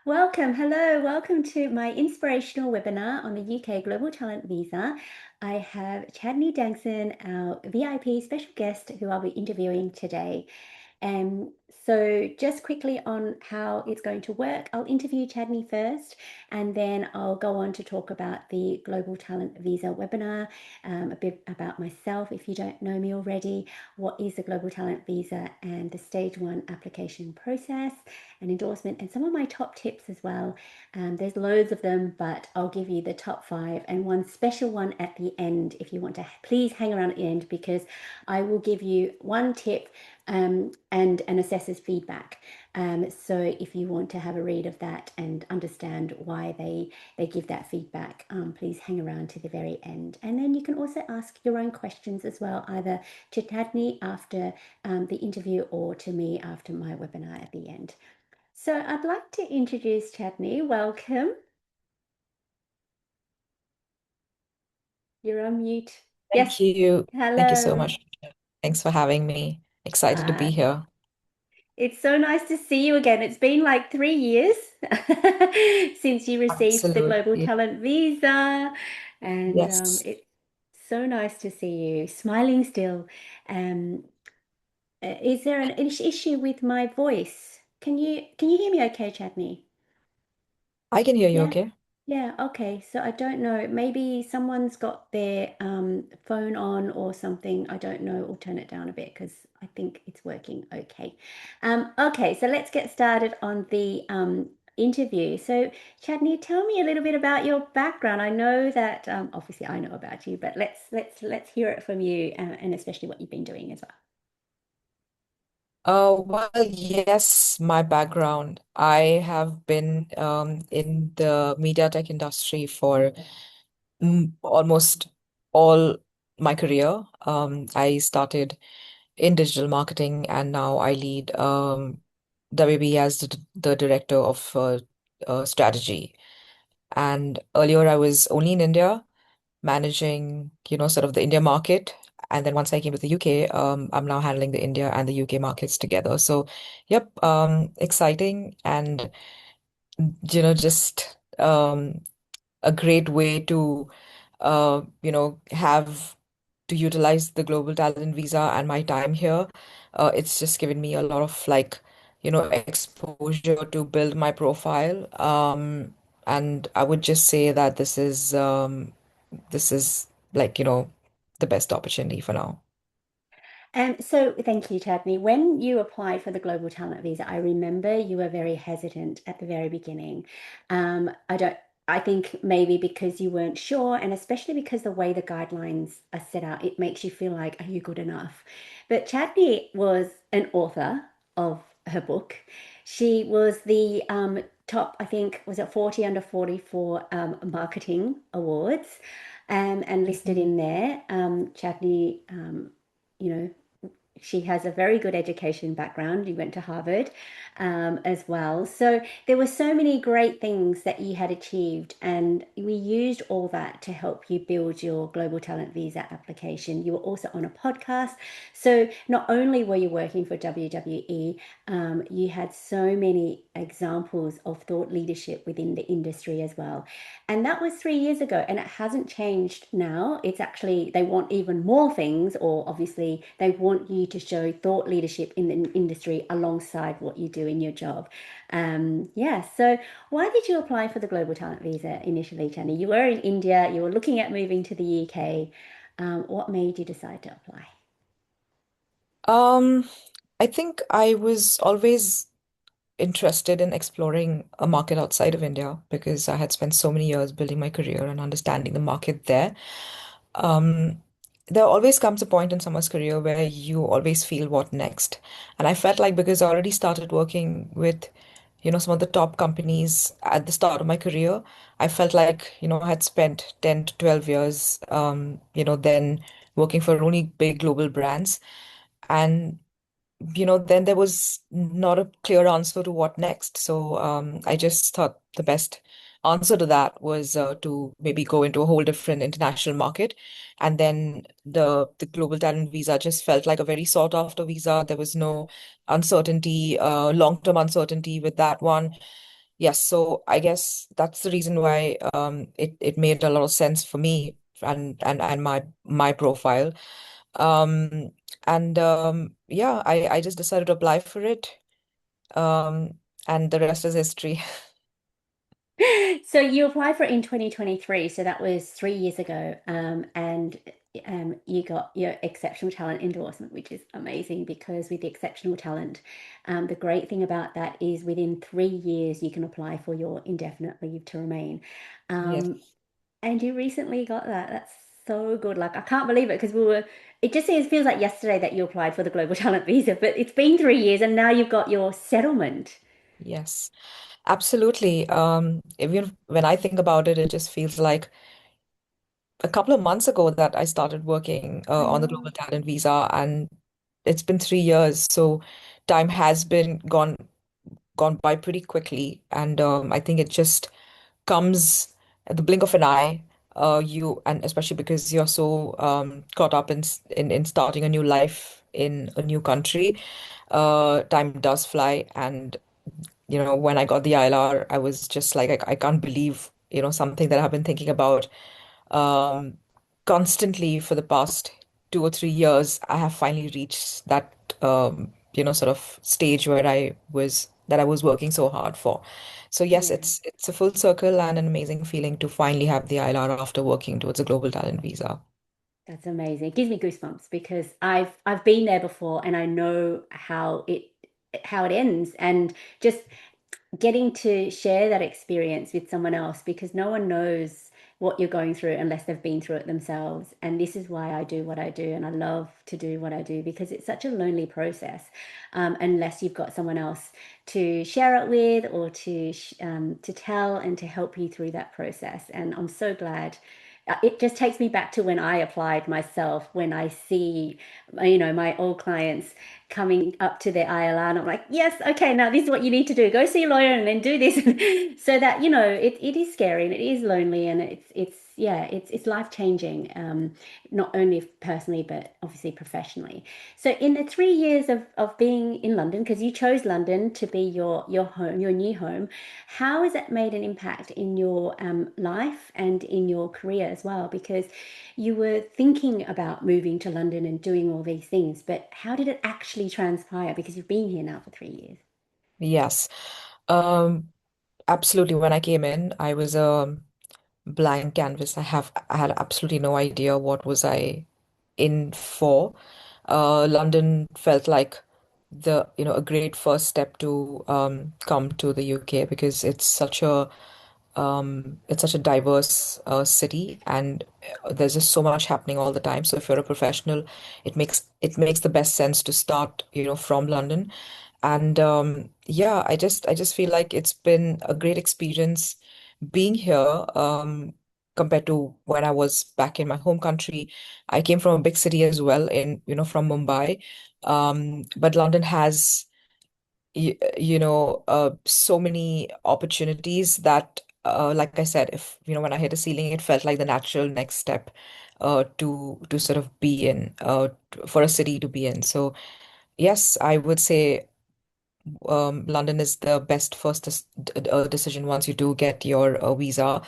Welcome. Hello. Welcome to my inspirational webinar on the UK Global Talent Visa. I have Chandni Dangson, our VIP special guest, who I'll be interviewing today. Um, so just quickly on how it's going to work, I'll interview Chandni first, and then I'll go on to talk about the Global Talent Visa webinar, a bit about myself if you don't know me already, what is the Global Talent Visa and the stage one application process and endorsement, and some of my top tips as well. There's loads of them, but I'll give you the top five and one special one at the end if you want to please hang around at the end because I will give you one tip and an assessor's feedback. So if you want to have a read of that and understand why they give that feedback, please hang around to the very end. And then you can also ask your own questions as well, either to Tadney after the interview or to me after my webinar at the end. So I'd like to introduce Chandni. Welcome. You're on mute. Thank Yes. you. Thank you so Hello. much. Thanks for having me. Excited to Uh, be here. it's so nice to see you again. It's been like 3 years since you received the Global Absolutely. Talent Visa, and Yes. it's so nice to see you smiling still. Um, is there an issue with my voice? Can you hear me okay, Chandni? I can hear you Yeah. okay. Yeah, okay. So I don't know. Maybe someone's got their phone on or something. I don't know. Or turn it down a bit because I think it's working okay. Okay, so let's get started on the interview. So, Chadney, tell me a little bit about your background. I know that obviously I know about you, but let's hear it from you and especially what you've been doing as well. Well, yes, my background. I have been in the media tech industry for almost all my career. I started in digital marketing and now I lead WB as the director of strategy. And earlier I was only in India, managing, sort of the India market. And then once I came to the UK, I'm now handling the India and the UK markets together. So, yep, exciting and, just a great way to, have to utilize the global talent visa and my time here. It's just given me a lot of like, exposure to build my profile. And I would just say that this is like, the best opportunity for now. So thank you, Chadney. When you applied for the Global Talent Visa, I remember you were very hesitant at the very beginning. I don't, I think maybe because you weren't sure, and especially because the way the guidelines are set out, it makes you feel like, are you good enough? But Chadney was an author of her book. She was the top, I think, was it 40 under 44 marketing awards and listed Mhm. in there. Chadney, you know, she has a very good education background. You went to Harvard as well. So there were so many great things that you had achieved, and we used all that to help you build your Global Talent Visa application. You were also on a podcast. So not only were you working for WWE, you had so many examples of thought leadership within the industry as well. And that was 3 years ago, and it hasn't changed now. It's actually, they want even more things, or obviously, they want you to show thought leadership in the industry alongside what you do in your job. Yeah, so why did you apply for the Global Talent Visa initially, Jenny? You were in India, you were looking at moving to the UK. What made you decide to apply? Um, I think I was always interested in exploring a market outside of India because I had spent so many years building my career and understanding the market there. Um, there always comes a point in someone's career where you always feel what next. And I felt like because I already started working with, some of the top companies at the start of my career, I felt like, I had spent 10 to 12 years, then working for only big global brands. And then there was not a clear answer to what next. So I just thought the best answer to that was to maybe go into a whole different international market. And then the global talent visa just felt like a very sought after visa. There was no uncertainty, long-term uncertainty with that one. Yes, so I guess that's the reason why it made a lot of sense for me and my profile. Um and yeah, I just decided to apply for it. Um and the rest is history. So you applied for it in 2023, so that was 3 years ago, and you got your exceptional talent endorsement, which is amazing because with the exceptional talent, the great thing about that is within 3 years you can apply for your indefinite leave to remain. Yes. Um, and you recently got that. That's so good. Like I can't believe it because it just feels like yesterday that you applied for the global talent visa, but it's been 3 years and now you've got your settlement. Yes. Absolutely. Even when I think about it, it just feels like a couple of months ago that I started working I on the know. global talent visa, and it's been 3 years. So time has been gone by pretty quickly, and I think it just comes at the blink of an eye. You and especially because you're so caught up in starting a new life in a new country, time does fly. And when I got the ILR, I was just like, I can't believe, something that I've been thinking about um, constantly for the past 2 or 3 years. I have finally reached that, sort of stage where I was working so hard for. So yes, Yeah. it's a full circle and an amazing feeling to finally have the ILR after working towards a global talent visa. That's amazing. It gives me goosebumps because I've been there before and I know how it ends and just getting to share that experience with someone else because no one knows what you're going through unless they've been through it themselves. And this is why I do what I do and I love to do what I do because it's such a lonely process unless you've got someone else to share it with or to tell and to help you through that process. And I'm so glad it just takes me back to when I applied myself, when I see, my old clients coming up to their ILR and I'm like, yes, okay, now this is what you need to do. Go see a lawyer and then do this. So that, it is scary and it is lonely and it's life changing, not only personally, but obviously professionally. So in the 3 years of being in London, because you chose London to be your home, your new home, how has it made an impact in your life and in your career as well? Because you were thinking about moving to London and doing all these things, but how did it actually transpire? Because you've been here now for 3 years. Yes. Um, Absolutely. When I came in, I was a blank canvas. I had absolutely no idea what was I in for. London felt like a great first step to come to the UK because it's such a diverse city, and there's just so much happening all the time. So if you're a professional, it makes the best sense to start, from London. And yeah, I just feel like it's been a great experience being here, compared to when I was back in my home country. I came from a big city as well, from Mumbai. But London has so many opportunities that, like I said, if, when I hit a ceiling, it felt like the natural next step to sort of be in, for a city to be in. So yes, I would say London is the best first decision once you do get your visa.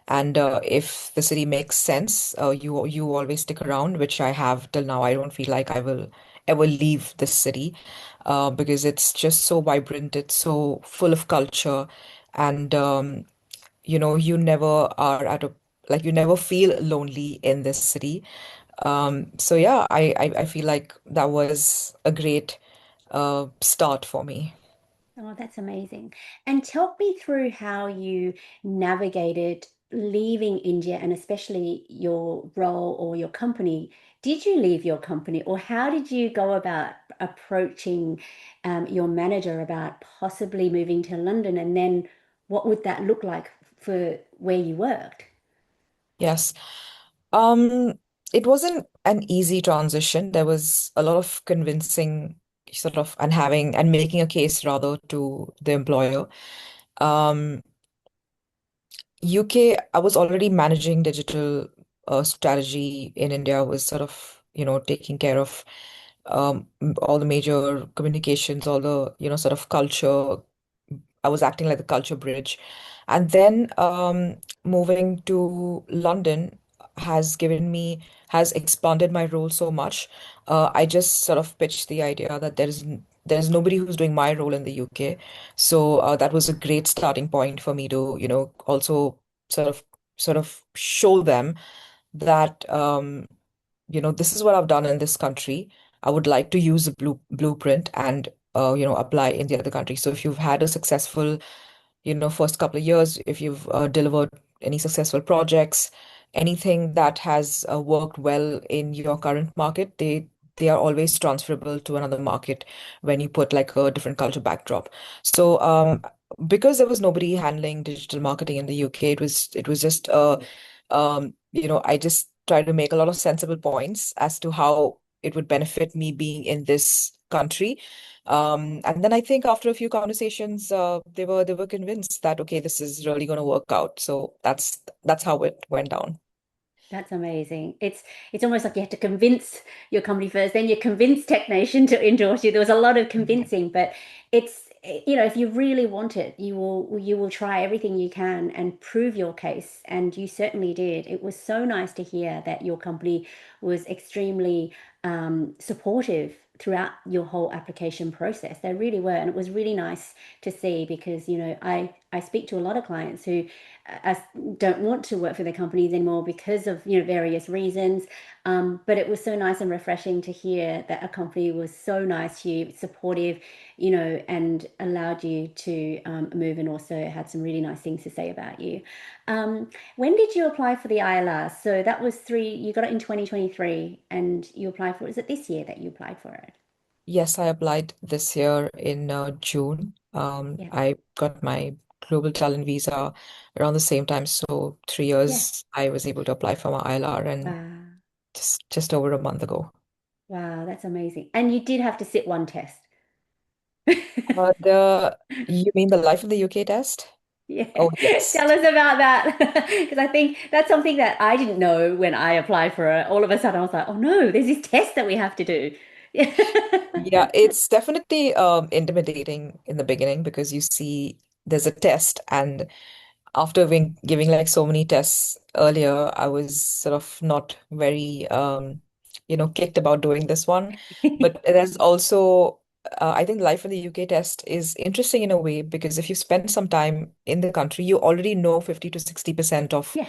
And if the city makes sense, you always stick around, which I have till now. I don't feel like I will ever leave this city, because it's just so vibrant. It's so full of culture, and you never are at a like you never feel lonely in this city. So yeah, I feel like that was a great start for me. Oh, that's amazing. And talk me through how you navigated leaving India and especially your role or your company. Did you leave your company or how did you go about approaching your manager about possibly moving to London? And then what would that look like for where you worked? Yes. Um, it wasn't an easy transition. There was a lot of convincing, sort of, and having and making a case rather to the employer. Um, UK, I was already managing digital strategy in India, was sort of, taking care of all the major communications, all the, sort of culture, I was acting like the culture bridge. And then moving to London has expanded my role so much. I just sort of pitched the idea that there's nobody who's doing my role in the UK. So that was a great starting point for me to, also sort of sort of show them that this is what I've done in this country. I would like to use the blueprint and apply in the other country. So if you've had a successful first couple of years, if you've delivered any successful projects, anything that has worked well in your current market, they are always transferable to another market when you put like a different culture backdrop. So because there was nobody handling digital marketing in the UK, it was just I just tried to make a lot of sensible points as to how it would benefit me being in this country. And then I think after a few conversations, they were convinced that okay, this is really going to work out. So that's how it went down. That's amazing. It's almost like you had to convince your company first, then you convince Tech Nation to endorse you. There was a lot of Yeah. convincing, but if you really want it, you will try everything you can and prove your case, and you certainly did. It was so nice to hear that your company was extremely supportive throughout your whole application process. They really were, and it was really nice to see because I speak to a lot of clients who don't want to work for their companies anymore because of various reasons. But it was so nice and refreshing to hear that a company was so nice to you, supportive, and allowed you to move, and also had some really nice things to say about you. When did you apply for the ILR? So that was you got it in 2023, and you applied for it. Was it this year that you applied for it? Yes, I applied this year in June. Yeah. I got my global talent visa around the same time. So three Yeah. years I was able to apply for my ILR and Wow. just over a month ago. Wow, that's amazing. And you did have to sit one test. You mean the Life in the UK test? Yeah, Oh, yes. tell us about that. Because I think that's something that I didn't know when I applied for it. All of a sudden, I was like, oh no, there's this test that we have to do. Yeah. Yeah, it's definitely intimidating in the beginning because you see there's a test, and after giving like so many tests earlier, I was sort of not very kicked about doing this one. But there's also I think life in the UK test is interesting in a way because if you spend some time in the country, you already know 50 to 60% of Yeah.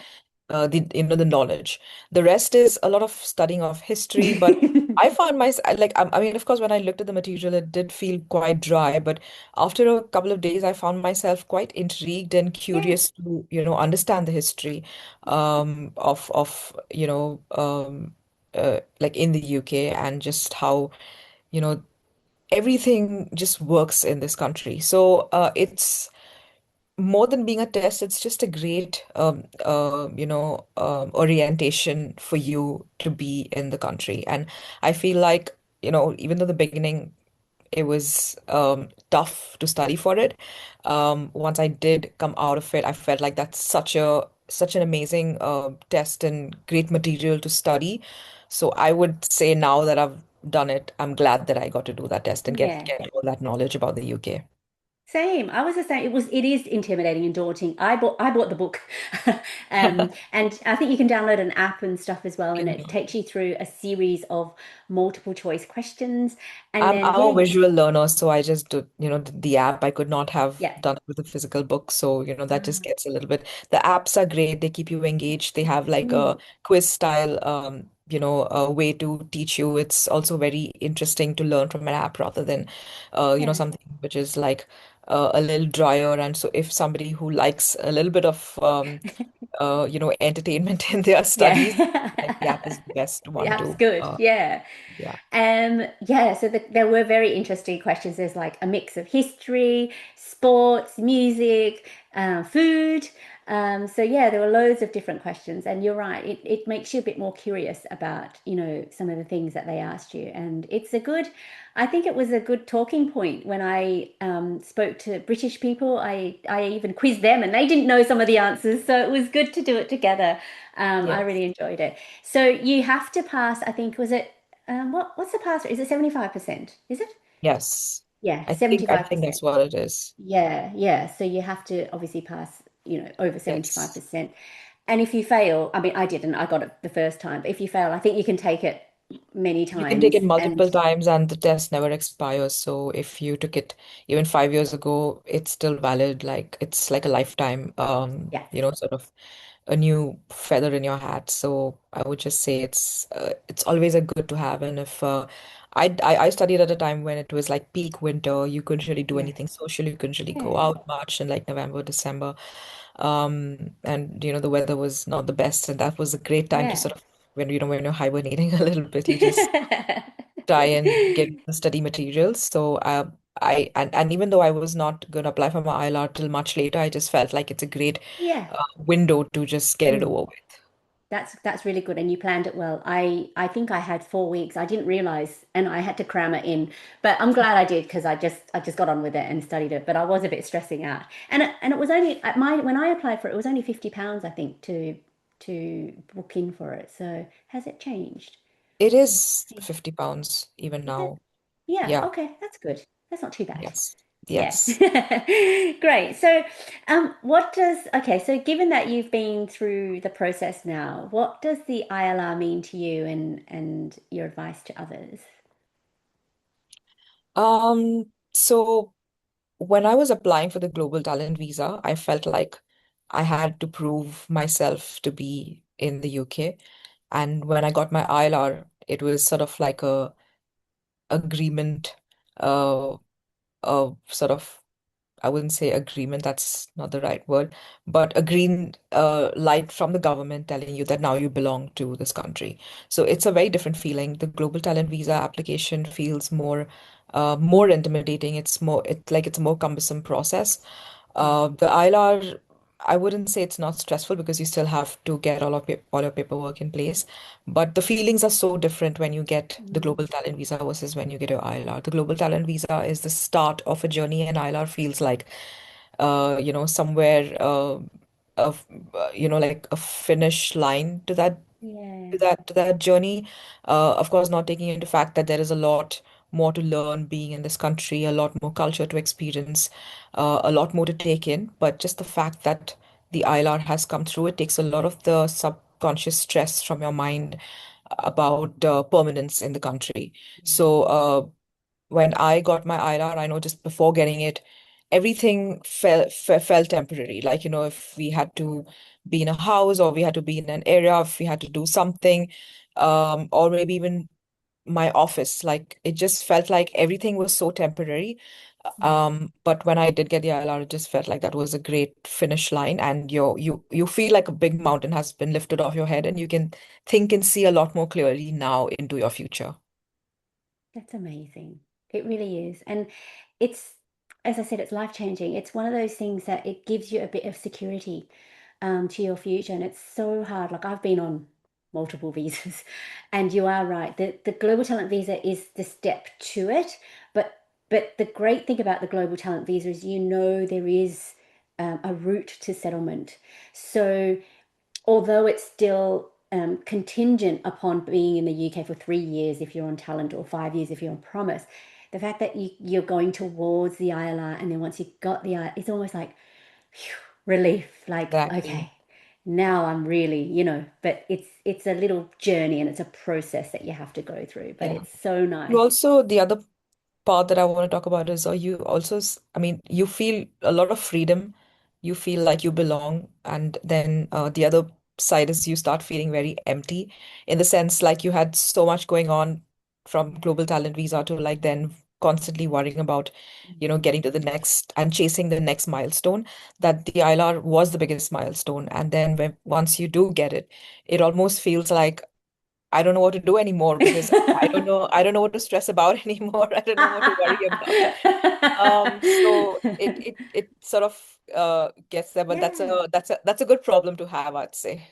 the knowledge. The rest is a lot of studying of history, but I found myself like I mean, of course, when I looked at the material, it did feel quite dry, but after a couple of days, I found myself quite intrigued and Yeah. curious to understand the history of like in the UK and just how you know everything just works in this country. So it's more than being a test, it's just a great orientation for you to be in the country. And I feel like, even though the beginning it was tough to study for it, once I did come out of it, I felt like that's such an amazing test and great material to study. So I would say now that I've done it, I'm glad that I got to do that test and get Yeah. get all that knowledge about the UK. Same. I was the same. It is intimidating and daunting. I bought the book. And I think you can download an app and stuff as well, and Can it do. takes you through a series of multiple choice questions. And I'm then I'm a yeah, visual learner, so I just do, the app. I could not have yeah. done it with a physical book, so that just Ah, gets a little bit. The apps are great. They keep you engaged. They have like mm, a quiz style, a way to teach you. It's also very interesting to learn from an app rather than, yeah. something which is like a little drier. And so if somebody who likes a little bit of, entertainment in their studies, like the Yeah. app is the best The one app's to, good. Yeah. yeah. Yeah, so there were very interesting questions. There's like a mix of history, sports, music, food. So yeah, there were loads of different questions, and you're right. It makes you a bit more curious about, some of the things that they asked you, and I think it was a good talking point when I spoke to British people. I even quizzed them, and they didn't know some of the answers, so it was good to do it together. I Yes. really enjoyed it. So you have to pass, I think, was it what's the pass rate? Is it 75%? Is it? Yes. Yeah, I think 75%. that's what it is. Yeah, yeah. So you have to obviously pass, over Yes. 75%. And if you fail, I mean, I didn't, I got it the first time, but if you fail, I think you can take it many You can take times. it And multiple times and the test never expires. So if you took it even 5 years ago, it's still valid. Like it's like a lifetime, yeah, sort of a new feather in your hat. So I would just say it's always a good to have. And if I studied at a time when it was like peak winter, you couldn't really do yeah, anything social, you couldn't really go yeah, out much in like November, December. And the weather was not the best, and that was a great time to yeah. sort of when you're hibernating a little bit, you just try and get the study materials. So and even though I was not going to apply for my ILR till much later, I just felt like it's a great Yeah. window to just get it Mm. over with. That's really good, and you planned it well. I think I had 4 weeks. I didn't realize, and I had to cram it in. But I'm glad I did because I just got on with it and studied it. But I was a bit stressing out, and it was only at my when I applied for it, it was only £50 I think to book in for it. So has it changed? It is £50 even Is it? now. Yeah. Yeah. Okay, that's good. That's not too bad. Yes. Yeah. Yes. Great. So, okay, so given that you've been through the process now, what does the ILR mean to you and your advice to others? So when I was applying for the global talent visa, I felt like I had to prove myself to be in the UK. And when I got my ILR, it was sort of like a agreement, uh, sort of I wouldn't say agreement, that's not the right word, but a green light from the government telling you that now you belong to this country. So it's a very different feeling. The global talent visa application feels more intimidating. It's a more cumbersome process. The ILR, I wouldn't say it's not stressful because you still have to get all your paperwork in place, but the feelings are so different when you get the Mm, global talent visa versus when you get your ILR. The global talent visa is the start of a journey, and ILR feels like, somewhere, of like a finish line to that yeah. to that journey. Of course, not taking into fact that there is a lot more to learn being in this country, a lot more culture to experience, a lot more to take in. But just the fact that the ILR has come through, it takes a lot of the subconscious stress from your mind about permanence in the country. So when I got my ILR, I know just before getting it, everything felt temporary. Like, if we had to be in a house or we had to be in an area, if we had to do something, or maybe even my office, like it just felt like everything was so temporary. Mm. But when I did get the ILR, it just felt like that was a great finish line, and you feel like a big mountain has been lifted off your head, and you can think and see a lot more clearly now into your future. That's amazing. It really is. And it's, as I said, it's life changing. It's one of those things that it gives you a bit of security to your future. And it's so hard. Like I've been on multiple visas, and you are right. The global talent visa is the step to it. But the great thing about the global talent visa is there is a route to settlement. So although it's still contingent upon being in the UK for 3 years if you're on talent or 5 years if you're on promise, the fact that you're going towards the ILR and then once you've got the ILR, it's almost like phew, relief. Like, Exactly. okay, now I'm really, but it's a little journey and it's a process that you have to go through. But Yeah. it's so You nice. also, the other part that I want to talk about is, you also, I mean, you feel a lot of freedom. You feel like you belong. And then the other side is you start feeling very empty, in the sense like you had so much going on from global talent visa to like then constantly worrying about, getting to the next and chasing the next milestone, that the ILR was the biggest milestone. And then once you do get it, it almost feels like I don't know what to do anymore, because I don't know what to stress about anymore. I don't know what to worry about. So it sort of gets there, but that's Yeah. a good problem to have, I'd say.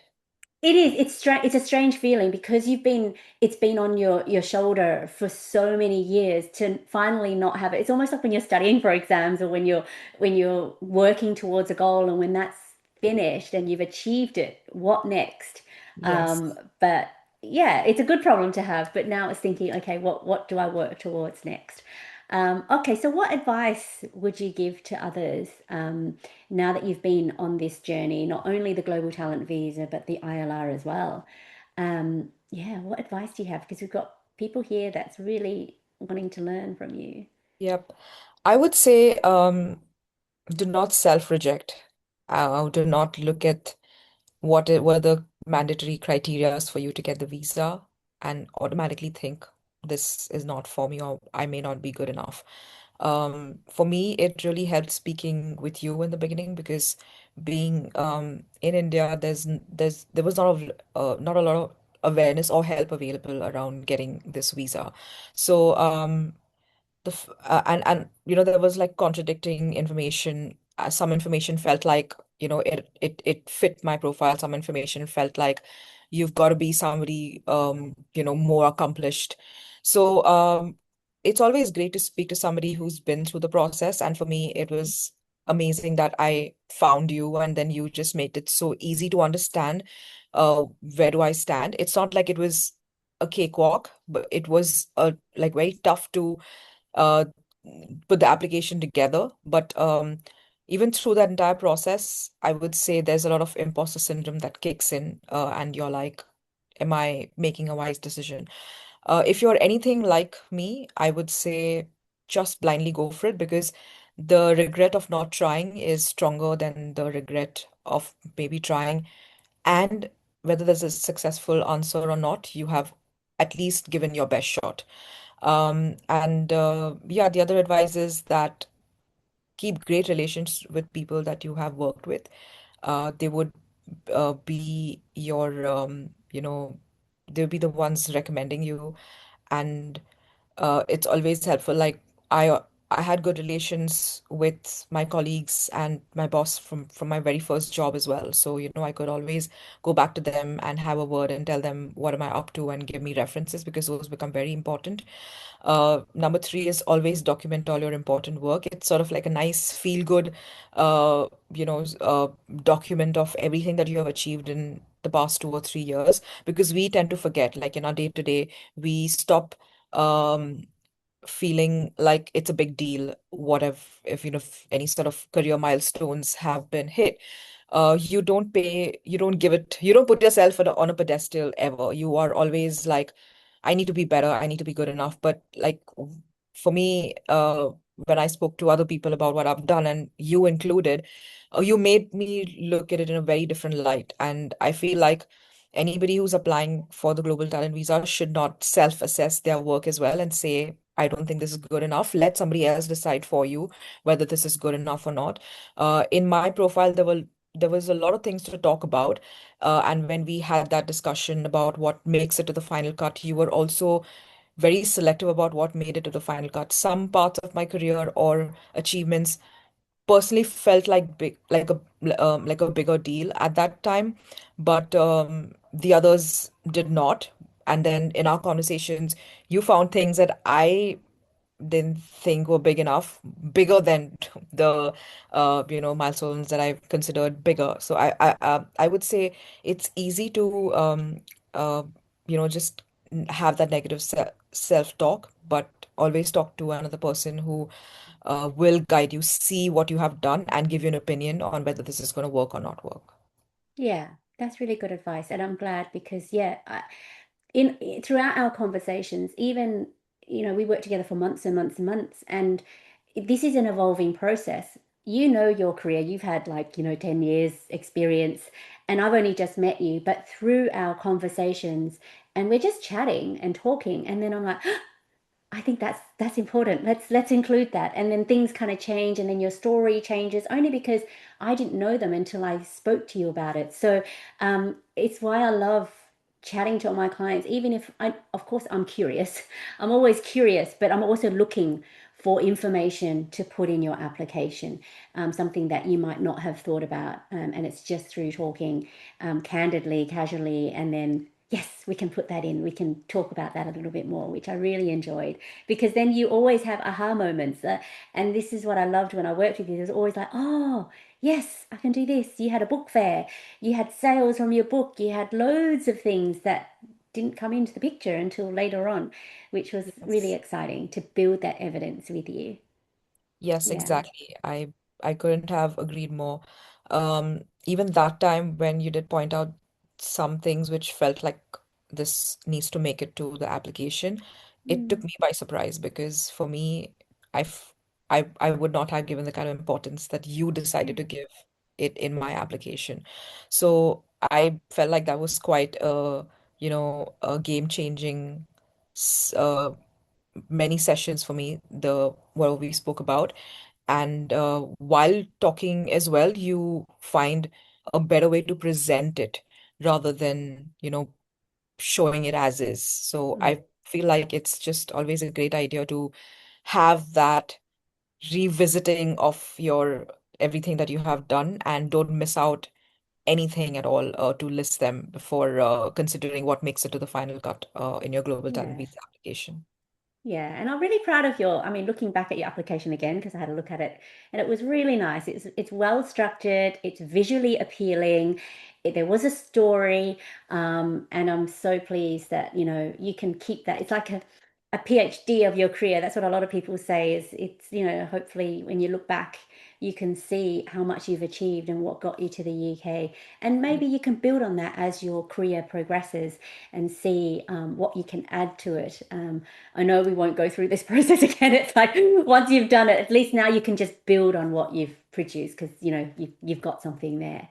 It is. It's strange. It's a strange feeling because it's been on your shoulder for so many years to finally not have it. It's almost like when you're studying for exams or when you're working towards a goal and when that's finished and you've achieved it, what next? Yes. But yeah, it's a good problem to have. But now it's thinking, okay, what do I work towards next? Okay, so what advice would you give to others now that you've been on this journey, not only the Global Talent Visa, but the ILR as well? Yeah, what advice do you have? Because we've got people here that's really wanting to learn from you. Yep. I would say do not self-reject. Do not look at were the mandatory criteria for you to get the visa and automatically think this is not for me or I may not be good enough. For me, it really helped speaking with you in the beginning because being in India, there was not a lot of awareness or help available around getting this visa. So and there was like contradicting information. Some information felt like it fit my profile. Some information felt like you've got to be somebody more accomplished. So it's always great to speak to somebody who's been through the process, and for me it was amazing that I found you, and then you just made it so easy to understand where do I stand. It's not like it was a cakewalk, but it was like very tough to uh, put the application together. But even through that entire process, I would say there's a lot of imposter syndrome that kicks in, and you're like, am I making a wise decision? If you're anything like me, I would say just blindly go for it because the regret of not trying is stronger than the regret of maybe trying. And whether there's a successful answer or not, you have at least given your best shot. And yeah, the other advice is that keep great relations with people that you have worked with. They would be your, they'll be the ones recommending you, and it's always helpful. Like I had good relations with my colleagues and my boss from my very first job as well. So, I could always go back to them and have a word and tell them what am I up to and give me references because those become very important. Number three is always document all your important work. It's sort of like a nice feel good, document of everything that you have achieved in the past 2 or 3 years because we tend to forget, like in our day to day, we stop um feeling like it's a big deal what if any sort of career milestones have been hit. You don't give it, you don't put yourself on a pedestal ever. You are always like, I need to be better, I need to be good enough. But like for me, when I spoke to other people about what I've done, and you included, you made me look at it in a very different light. And I feel like anybody who's applying for the Global Talent Visa should not self-assess their work as well and say, I don't think this is good enough. Let somebody else decide for you whether this is good enough or not. In my profile, there was a lot of things to talk about. And when we had that discussion about what makes it to the final cut, you were also very selective about what made it to the final cut. Some parts of my career or achievements personally felt like like a bigger deal at that time, but the others did not. And then in our conversations, you found things that I didn't think were big enough, bigger than the milestones that I've considered bigger. So I would say it's easy to uh, just have that negative self-talk, but always talk to another person who will guide you, see what you have done, and give you an opinion on whether this is going to work or not work. Yeah, that's really good advice, and I'm glad because yeah, in throughout our conversations, even we worked together for months and months and months, and this is an evolving process. You know your career, you've had like 10 years experience, and I've only just met you, but through our conversations, and we're just chatting and talking, and then I'm like, I think that's important. Let's include that. And then things kind of change and then your story changes only because I didn't know them until I spoke to you about it. So it's why I love chatting to all my clients, even if of course, I'm curious. I'm always curious, but I'm also looking for information to put in your application, something that you might not have thought about. And it's just through talking candidly, casually, and then yes, we can put that in. We can talk about that a little bit more, which I really enjoyed because then you always have aha moments. And this is what I loved when I worked with you. There's always like, oh, yes, I can do this. You had a book fair, you had sales from your book, you had loads of things that didn't come into the picture until later on, which was really Yes. exciting to build that evidence with you. Yes, Yeah. exactly. I couldn't have agreed more. Even that time when you did point out some things which felt like this needs to make it to the application, it took Mm, me by surprise because for me, I f- I would not have given the kind of importance that you decided yeah. to give it in my application. So I felt like that was quite a game-changing many sessions for me, the what we spoke about. And while talking as well, you find a better way to present it rather than, showing it as is. So Mm, I feel like it's just always a great idea to have that revisiting of your everything that you have done and don't miss out anything at all to list them before considering what makes it to the final cut in your global talent yeah. visa application. Yeah, and I'm really proud of your, I mean, looking back at your application again, because I had a look at it and it was really nice. It's well structured, it's visually appealing. There was a story, and I'm so pleased that, you can keep that. It's like a PhD of your career. That's what a lot of people say is it's, hopefully when you look back, you can see how much you've achieved and what got you to the UK. And maybe you can build on that as your career progresses and see what you can add to it. I know we won't go through this process again. It's like once you've done it, at least now you can just build on what you've produced because you've got something there.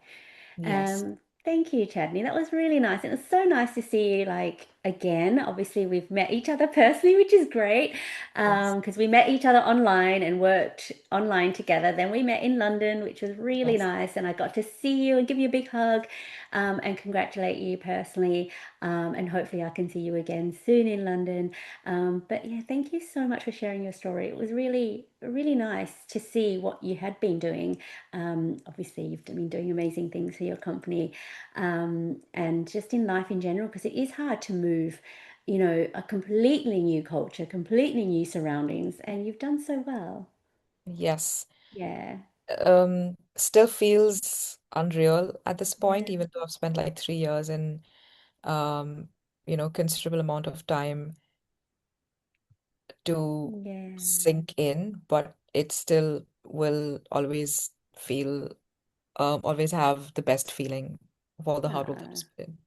Yes, Um, Thank you, Chadney. That was really nice. It was so nice to see you like again. Obviously, we've met each other personally, which is great. yes, Because we met each other online and worked online together. Then we met in London, which was really yes, nice. And I got to see you and give you a big hug, and congratulate you personally. And hopefully I can see you again soon in London. But yeah, thank you so much for sharing your story. It was really, really nice to see what you had been doing. Obviously, you've been doing amazing things for your company, and just in life in general, because it is hard to move, a completely new culture, completely new surroundings, and you've done so well. yes. Yeah, Still feels unreal at this point, yeah, even though I've spent like 3 years and um, considerable amount of time to yeah. sink in, but it still will always have the best feeling of all the hard work that Ah. was put in.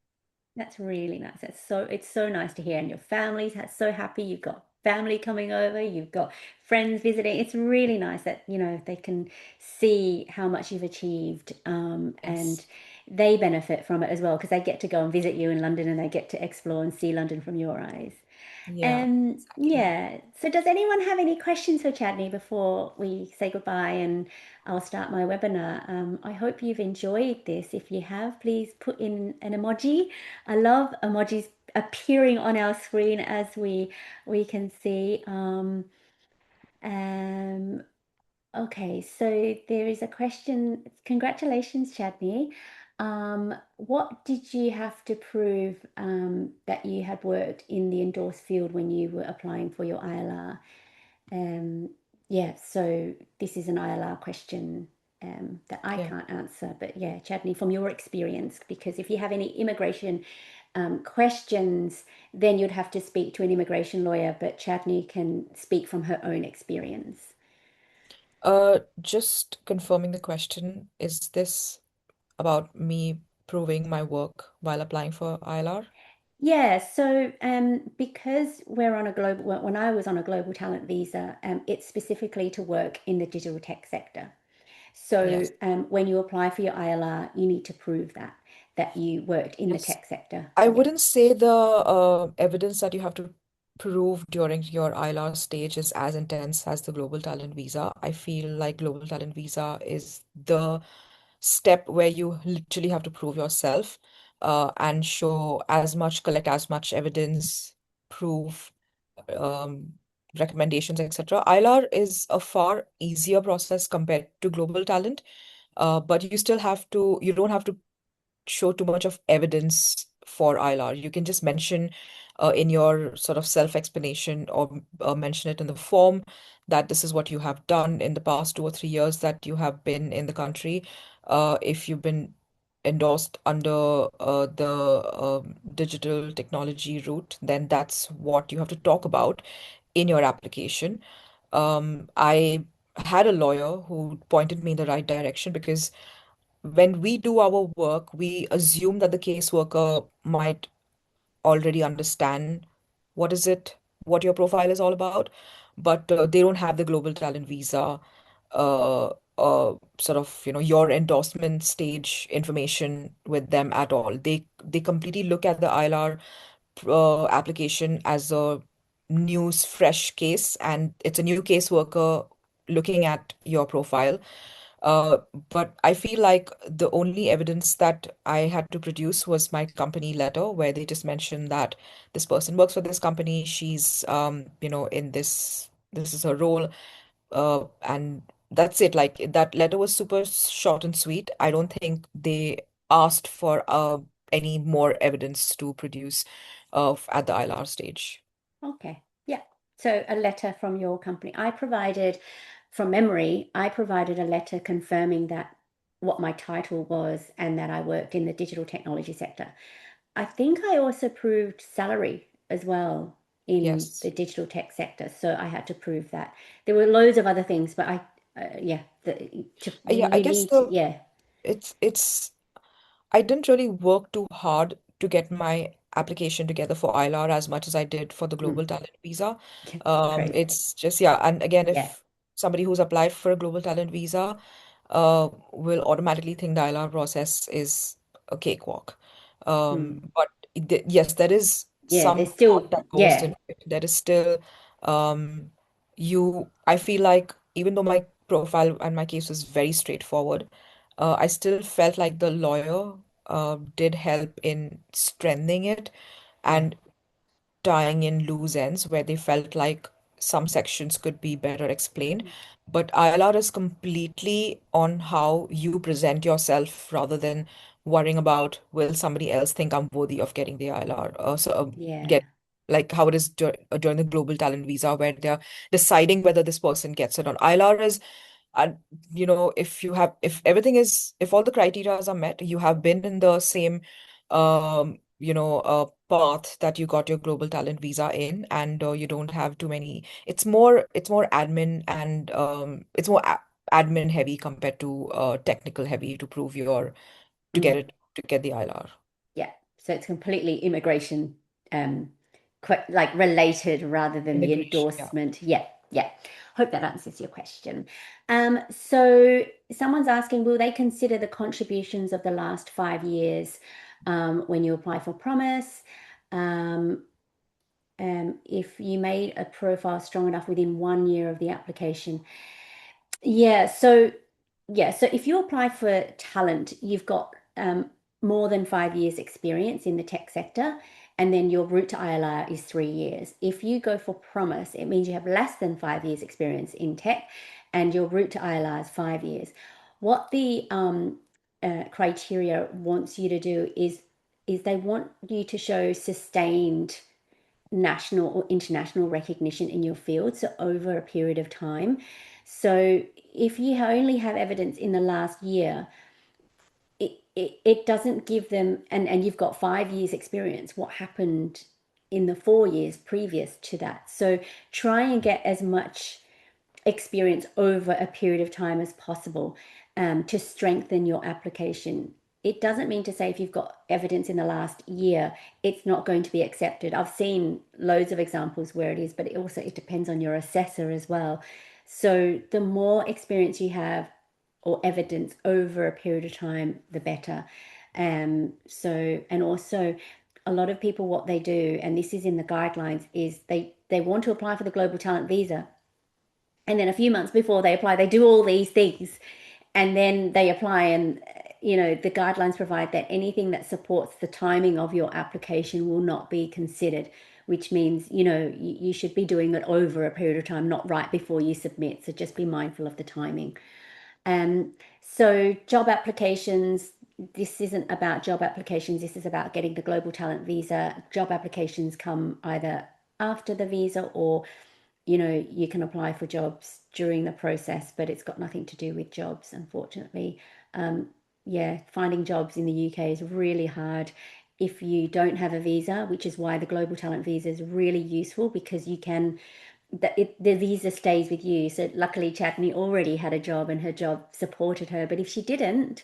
That's really nice. It's so nice to hear. And your family's so happy. You've got family coming over, you've got friends visiting. It's really nice that, they can see how much you've achieved, and Yes. they benefit from it as well because they get to go and visit you in London and they get to explore and see London from your eyes. Yeah, exactly. Yeah. So does anyone have any questions for Chadney before we say goodbye and I'll start my webinar? I hope you've enjoyed this. If you have, please put in an emoji. I love emojis appearing on our screen as we can see. Um, Okay, so there is a question. Congratulations, Chadney. What did you have to prove that you had worked in the endorsed field when you were applying for your ILR? Um, yeah, so this is an ILR question that I Okay. can't answer, but yeah, Chadney, from your experience, because if you have any immigration questions, then you'd have to speak to an immigration lawyer, but Chadney can speak from her own experience. Just confirming the question, is this about me proving my work while applying for ILR? Yeah, so because we're on a global, when I was on a global talent visa, it's specifically to work in the digital tech sector. So Yes. when you apply for your ILR, you need to prove that you worked in the Yes. tech sector. I Yeah. wouldn't say the evidence that you have to prove during your ILR stage is as intense as the Global Talent Visa. I feel like Global Talent Visa is the step where you literally have to prove yourself and collect as much evidence, proof, um, recommendations, etc. ILR is a far easier process compared to Global Talent, but you don't have to show too much of evidence for ILR. You can just mention in your sort of self-explanation or mention it in the form that this is what you have done in the past 2 or 3 years that you have been in the country. If you've been endorsed under the digital technology route, then that's what you have to talk about in your application. I had a lawyer who pointed me in the right direction because when we do our work, we assume that the caseworker might already understand what is it, what your profile is all about, but they don't have the global talent visa, uh, sort of, your endorsement stage information with them at all. They completely look at the ILR application as a news fresh case, and it's a new caseworker looking at your profile. Uh, but I feel like the only evidence that I had to produce was my company letter, where they just mentioned that this person works for this company. She's, in this is her role, and that's it. Like that letter was super short and sweet. I don't think they asked for any more evidence to produce at the ILR stage. Okay. Yeah. So a letter from your company. I provided, from memory, I provided a letter confirming that what my title was and that I worked in the digital technology sector. I think I also proved salary as well in the Yes. digital tech sector. So I had to prove that. There were loads of other things, but yeah, Yeah, I you guess need to, yeah. it's I didn't really work too hard to get my application together for ILR as much as I did for the Mm, global talent visa. crazy. It's just, yeah, and again, Yeah. if somebody who's applied for a global talent visa will automatically think the ILR process is a cakewalk. Mm. But yes, there is Yeah. some There's thought still, that goes yeah. into it. There is still um I feel like even though my profile and my case was very straightforward, I still felt like the lawyer did help in strengthening it Yeah. and tying in loose ends where they felt like some sections could be better explained. But ILR is completely on how you present yourself rather than worrying about will somebody else think I'm worthy of getting the ILR. Yeah. Get like how it is during the global talent visa where they're deciding whether this person gets it on. ILR is and if all the criteria are met, you have been in the same path that you got your global talent visa in, and you don't have too many. It's more admin, and it's more admin heavy compared to technical heavy to prove your Mm. to get the ILR. Yeah. So it's completely immigration, um, like related rather than the Immigration, yeah. endorsement. Yeah. Yeah. Hope that answers your question. So someone's asking, will they consider the contributions of the last 5 years when you apply for Promise? Um, if you made a profile strong enough within 1 year of the application. Yeah, so if you apply for talent, you've got more than 5 years experience in the tech sector, and then your route to ILR is 3 years. If you go for Promise, it means you have less than 5 years experience in tech, and your route to ILR is 5 years. What the criteria wants you to do is they want you to show sustained national or international recognition in your field, so over a period of time. So if you only have evidence in the last year, it doesn't give them, and you've got 5 years experience, what happened in the 4 years previous to that. So try and get as much experience over a period of time as possible to strengthen your application. It doesn't mean to say if you've got evidence in the last year, it's not going to be accepted. I've seen loads of examples where it is, but it depends on your assessor as well. So the more experience you have or evidence over a period of time, the better. And also a lot of people, what they do, and this is in the guidelines, is they want to apply for the global talent visa, and then a few months before they apply, they do all these things, and then they apply. And the guidelines provide that anything that supports the timing of your application will not be considered, which means you should be doing it over a period of time, not right before you submit. So just be mindful of the timing. So job applications, this isn't about job applications, this is about getting the global talent visa. Job applications come either after the visa, or you can apply for jobs during the process, but it's got nothing to do with jobs, unfortunately. Um, yeah, finding jobs in the UK is really hard if you don't have a visa, which is why the global talent visa is really useful because you can the visa stays with you. So luckily, Chatney already had a job and her job supported her. But if she didn't,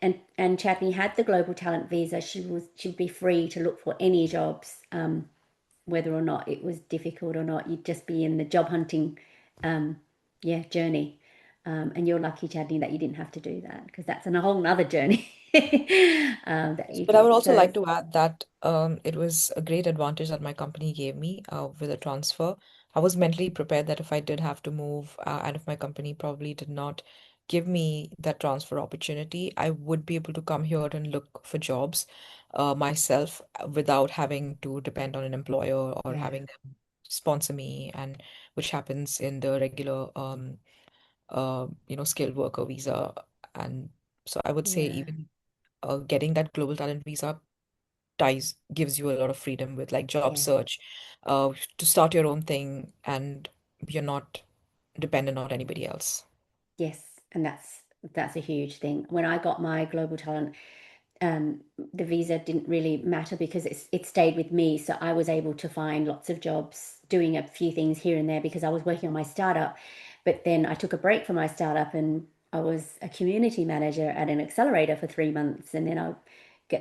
and Chatney had the global talent visa, she'd be free to look for any jobs, whether or not it was difficult or not. You'd just be in the job hunting, um, yeah, journey. And you're lucky, Chadney, that you didn't have to do that because that's a whole nother journey that you But I would did. also So like to add that it was a great advantage that my company gave me with a transfer. I was mentally prepared that if I did have to move, and if my company probably did not give me that transfer opportunity, I would be able to come here and look for jobs myself without having to depend on an employer or yeah, having them sponsor me, and which happens in the regular skilled worker visa. And so I would say yeah, even getting that global talent visa ties gives you a lot of freedom with like job yeah. search, to start your own thing and you're not dependent on anybody else. Yes, and that's a huge thing. When I got my global talent, um, the visa didn't really matter because it stayed with me. So I was able to find lots of jobs doing a few things here and there because I was working on my startup. But then I took a break from my startup and I was a community manager at an accelerator for 3 months. And then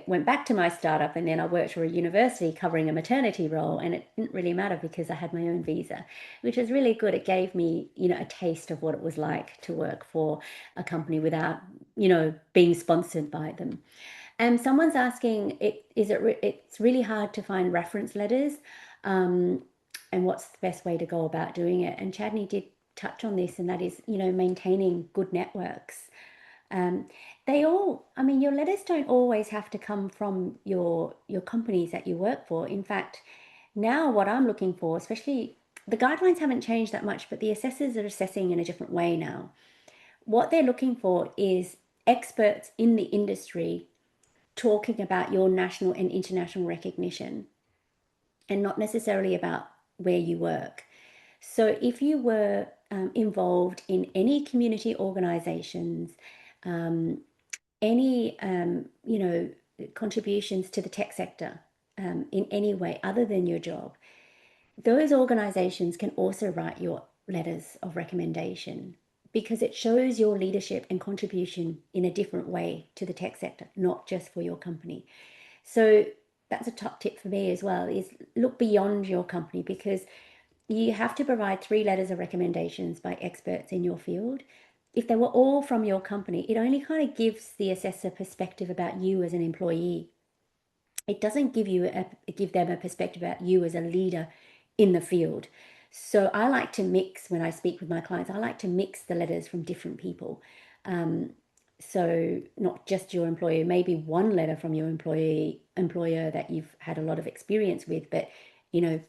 went back to my startup and then I worked for a university covering a maternity role. And it didn't really matter because I had my own visa, which was really good. It gave me, a taste of what it was like to work for a company without, being sponsored by them. And someone's asking, it's really hard to find reference letters, um, and what's the best way to go about doing it? And Chadney did touch on this, and that is, maintaining good networks. Um, I mean, your letters don't always have to come from your companies that you work for. In fact, now what I'm looking for, especially the guidelines haven't changed that much, but the assessors are assessing in a different way now. What they're looking for is experts in the industry talking about your national and international recognition and not necessarily about where you work. So if you were involved in any community organizations, um, any contributions to the tech sector in any way other than your job, those organizations can also write your letters of recommendation because it shows your leadership and contribution in a different way to the tech sector, not just for your company. So that's a top tip for me as well, is look beyond your company because you have to provide 3 letters of recommendations by experts in your field. If they were all from your company, it only kind of gives the assessor perspective about you as an employee. It doesn't give them a perspective about you as a leader in the field. So I like to mix when I speak with my clients. I like to mix the letters from different people. Um, so not just your employer, maybe one letter from your employer that you've had a lot of experience with, but you know,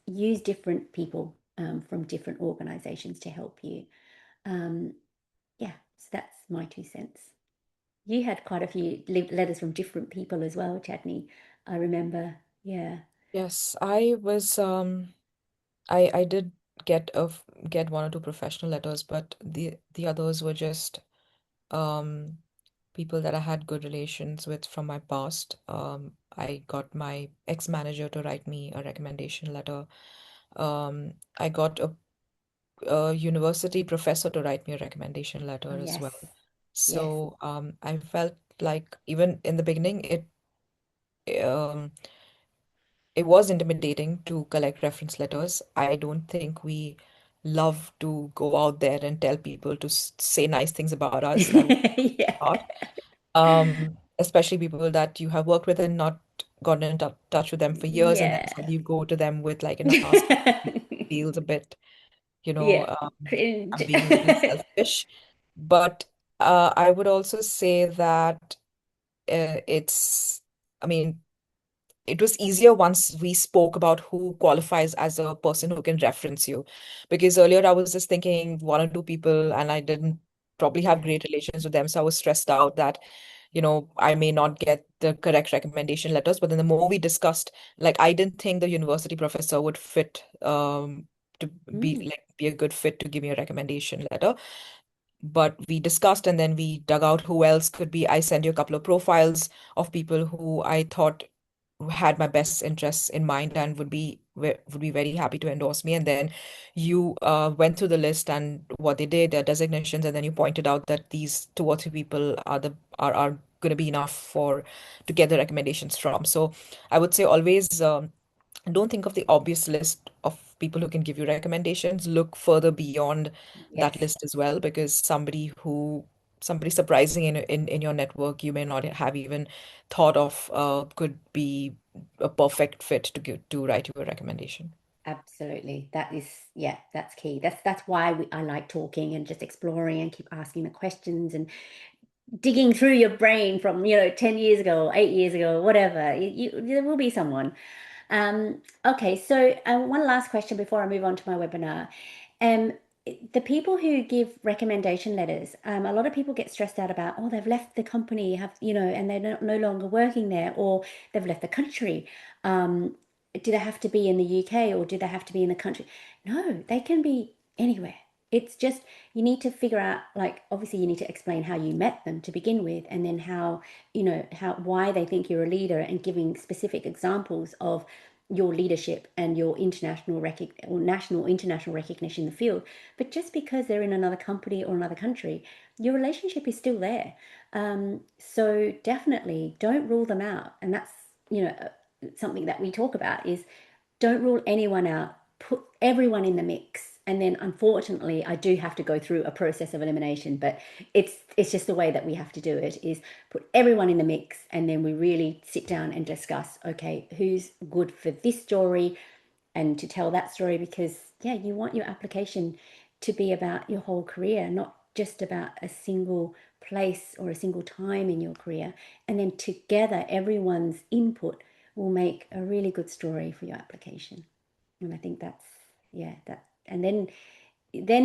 use different people from different organizations to help you. Um, yeah, so that's my 2 cents. You had quite a few letters from different people as well, Chadney. I remember. Yeah. Yes, I did get one or two professional letters, but the others were just um people that I had good relations with from my past. I got my ex-manager to write me a recommendation letter. I got a university professor to write me a recommendation letter Oh, as yes. well. Yes. So I felt like even in the beginning, um, it was intimidating to collect reference letters. I don't think we love to go out there and tell people to say nice things about us. That was Yeah. not. Especially people that you have worked with and not gotten in touch with them for years, and then Yeah. suddenly you go to them with like an ask. Feels a bit, Yeah. Cringe. I'm being a little selfish. But I would also say that it's, I mean, it was easier once we spoke about who qualifies as a person who can reference you. Because earlier I was just thinking one or two people, and I didn't probably have Yeah. great relations with them. So I was stressed out that, I may not get the correct recommendation letters. But then the more we discussed, like, I didn't think the university professor would fit, to Mm. be a good fit to give me a recommendation letter. but we discussed and then we dug out who else could be. I sent you a couple of profiles of people who I thought had my best interests in mind and would be very happy to endorse me. And then you went through the list and what they did, their designations, and then you pointed out that these two or three people are going to be enough for to get the recommendations from. So I would say always don't think of the obvious list of people who can give you recommendations. Look further beyond that Yes. list as well, because somebody surprising in your network you may not have even thought of could be a perfect fit to write you a recommendation. Absolutely. That is, yeah, that's key. That's why I like talking and just exploring and keep asking the questions and digging through your brain from, 10 years ago, 8 years ago, whatever. There will be someone. Okay, so one last question before I move on to my webinar. Um, the people who give recommendation letters, a lot of people get stressed out about, oh, they've left the company, and they're no longer working there, or they've left the country. Do they have to be in the UK or do they have to be in the country? No, they can be anywhere. It's just you need to figure out, like, obviously you need to explain how you met them to begin with, and then how why they think you're a leader, and giving specific examples of your leadership and your or national international recognition in the field. But just because they're in another company or another country, your relationship is still there. So definitely don't rule them out. And that's, something that we talk about is don't rule anyone out, put everyone in the mix. And then unfortunately I do have to go through a process of elimination, but it's just the way that we have to do it, is put everyone in the mix, and then we really sit down and discuss, okay, who's good for this story and to tell that story. Because yeah, you want your application to be about your whole career, not just about a single place or a single time in your career. And then together everyone's input will make a really good story for your application. And I think that's, yeah, that. And then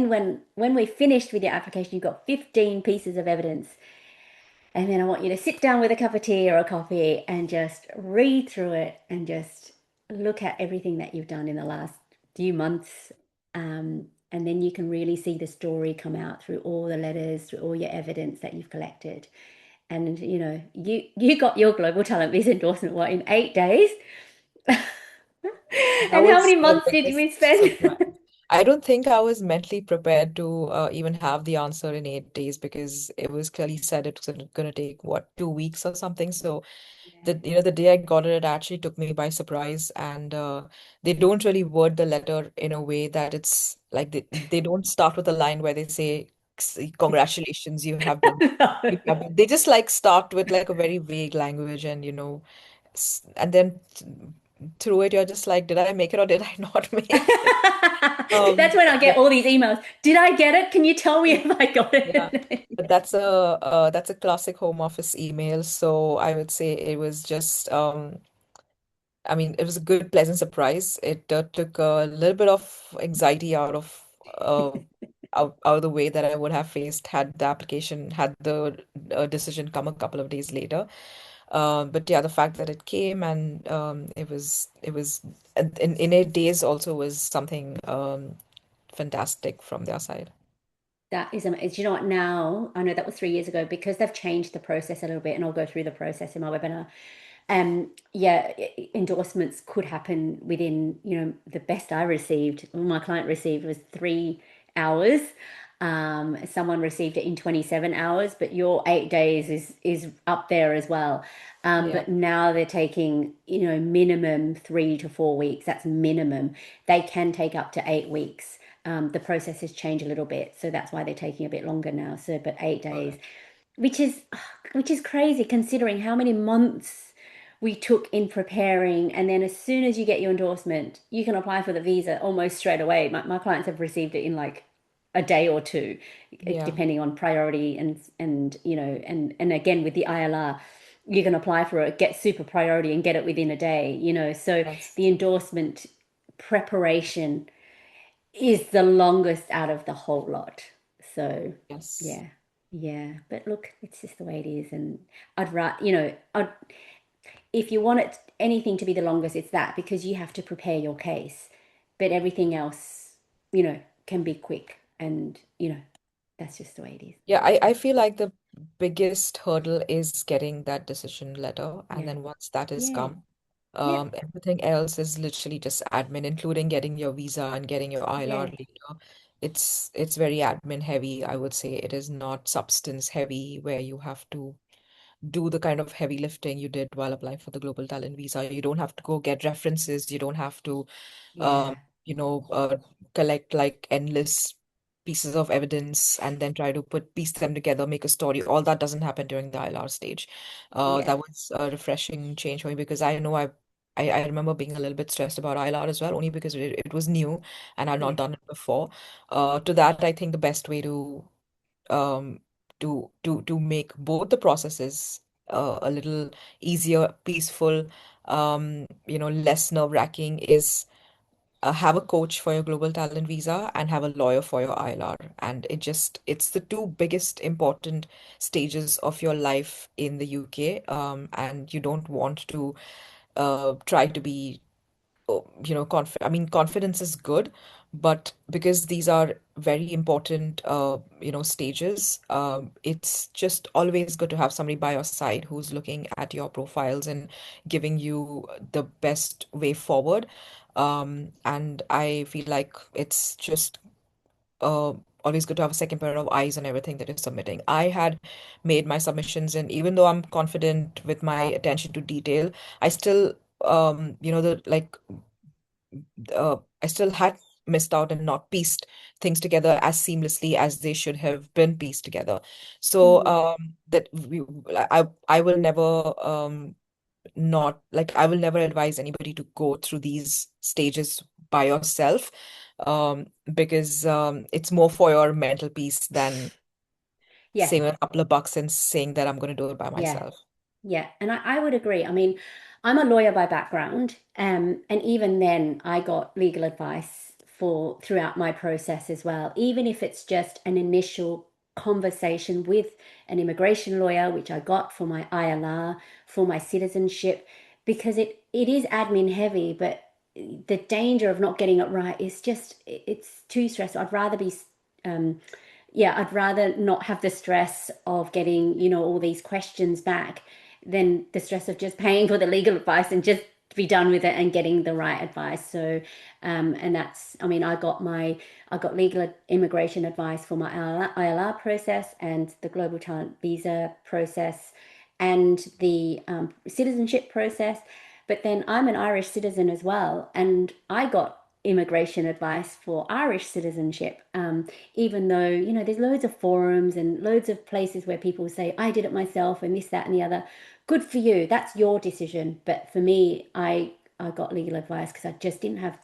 when we're finished with your application, you've got 15 pieces of evidence, and then I want you to sit down with a cup of tea or a coffee and just read through it and just look at everything that you've done in the last few months. And then you can really see the story come out through all the letters, through all your evidence that you've collected. And you got your global talent visa endorsement, what, in 8 days? That And how was many the months did we biggest spend? surprise. I don't think I was mentally prepared to even have the answer in 8 days because it was clearly said it was going to take what 2 weeks or something. So the day I got it, it actually took me by surprise. And they don't really word the letter in a way that it's like they don't start with a line where they say, Congratulations, you have been." They just like start with like a very vague language and and then through it, you're just like, did I make it or did I not make it? That's when I Yeah, get all these emails. Did I get it? Can you tell me yeah, if I got yeah. it? But that's a classic home office email. So I would say it was just I mean, it was a good, pleasant surprise. It took a little bit of anxiety uh, out of the way that I would have faced had the decision come a couple of days later. But yeah, the fact that it came and it was in 8 days also was something fantastic from their side. That is amazing. Do you know what? Now I know that was 3 years ago, because they've changed the process a little bit, and I'll go through the process in my webinar. Yeah, endorsements could happen within, the best I received, my client received, was 3 hours. Someone received it in 27 hours, but your 8 days is up there as well. Yeah, But now they're taking, minimum 3 to 4 weeks. That's minimum. They can take up to 8 weeks. The process has changed a little bit, so that's why they're taking a bit longer now. So, but 8 days, which is which is crazy considering how many months we took in preparing. And then as soon as you get your endorsement, you can apply for the visa almost straight away. My clients have received it in like a day or two, yeah, depending on priority. And again with the ILR, you can apply for it, get super priority, and get it within a day. So yes, the endorsement preparation is the longest out of the whole lot. So, yes, yeah, yeah. But look, it's just the way it is. And I'd rather, if you want anything to be the longest, it's that, because you have to prepare your case. But everything else, can be quick. And That's just the way it is. Yeah, I feel like the biggest hurdle is getting that decision letter. And Yeah. then once that is Yeah. come, Yep. everything else is literally just admin, including getting your visa and getting your ILR Yeah. later. It's very admin heavy, I would say. It is not substance heavy where you have to do the kind of heavy lifting you did while applying for the global talent visa. You don't have to go get references. You don't have to um, Yeah. you know, collect like endless pieces of evidence and then try to piece them together, make a story. All that doesn't happen during the ILR stage. Yeah. That was a refreshing change for me because I know I remember being a little bit stressed about ILR as well, only because it was new and I'd not Yeah. done it before. To that, I think the best way um, to make both the processes a little easier, peaceful, less nerve-wracking is have a coach for your global talent visa and have a lawyer for your ILR. And it's the two biggest important stages of your life in the UK. And you don't want to try to be, I mean, confidence is good, but because these are very important, stages, it's just always good to have somebody by your side who's looking at your profiles and giving you the best way forward. And I feel like it's just uh, always good to have a second pair of eyes on everything that you're submitting. I had made my submissions, and even though I'm confident with my attention to detail, I still, I still had missed out and not pieced things together as seamlessly as they should have been pieced together. So Mm. I will never not like I will never advise anybody to go through these stages by yourself, because it's more for your mental peace than Yeah. saving a couple of bucks and saying that I'm going to do it by Yeah. myself. Yeah, and I would agree. I mean, I'm a lawyer by background, and even then, I got legal advice for throughout my process as well, even if it's just an initial conversation with an immigration lawyer, which I got for my ILR, for my citizenship, because it is admin heavy, but the danger of not getting it right is just it's too stressful. I'd rather be yeah, I'd rather not have the stress of getting, all these questions back than the stress of just paying for the legal advice and just be done with it and getting the right advice. So, and that's, I mean, I got legal immigration advice for my ILR process and the global talent visa process and the citizenship process. But then I'm an Irish citizen as well, and I got immigration advice for Irish citizenship. Even though, there's loads of forums and loads of places where people say, I did it myself and this, that, and the other. Good for you. That's your decision. But for me, I got legal advice because I just didn't have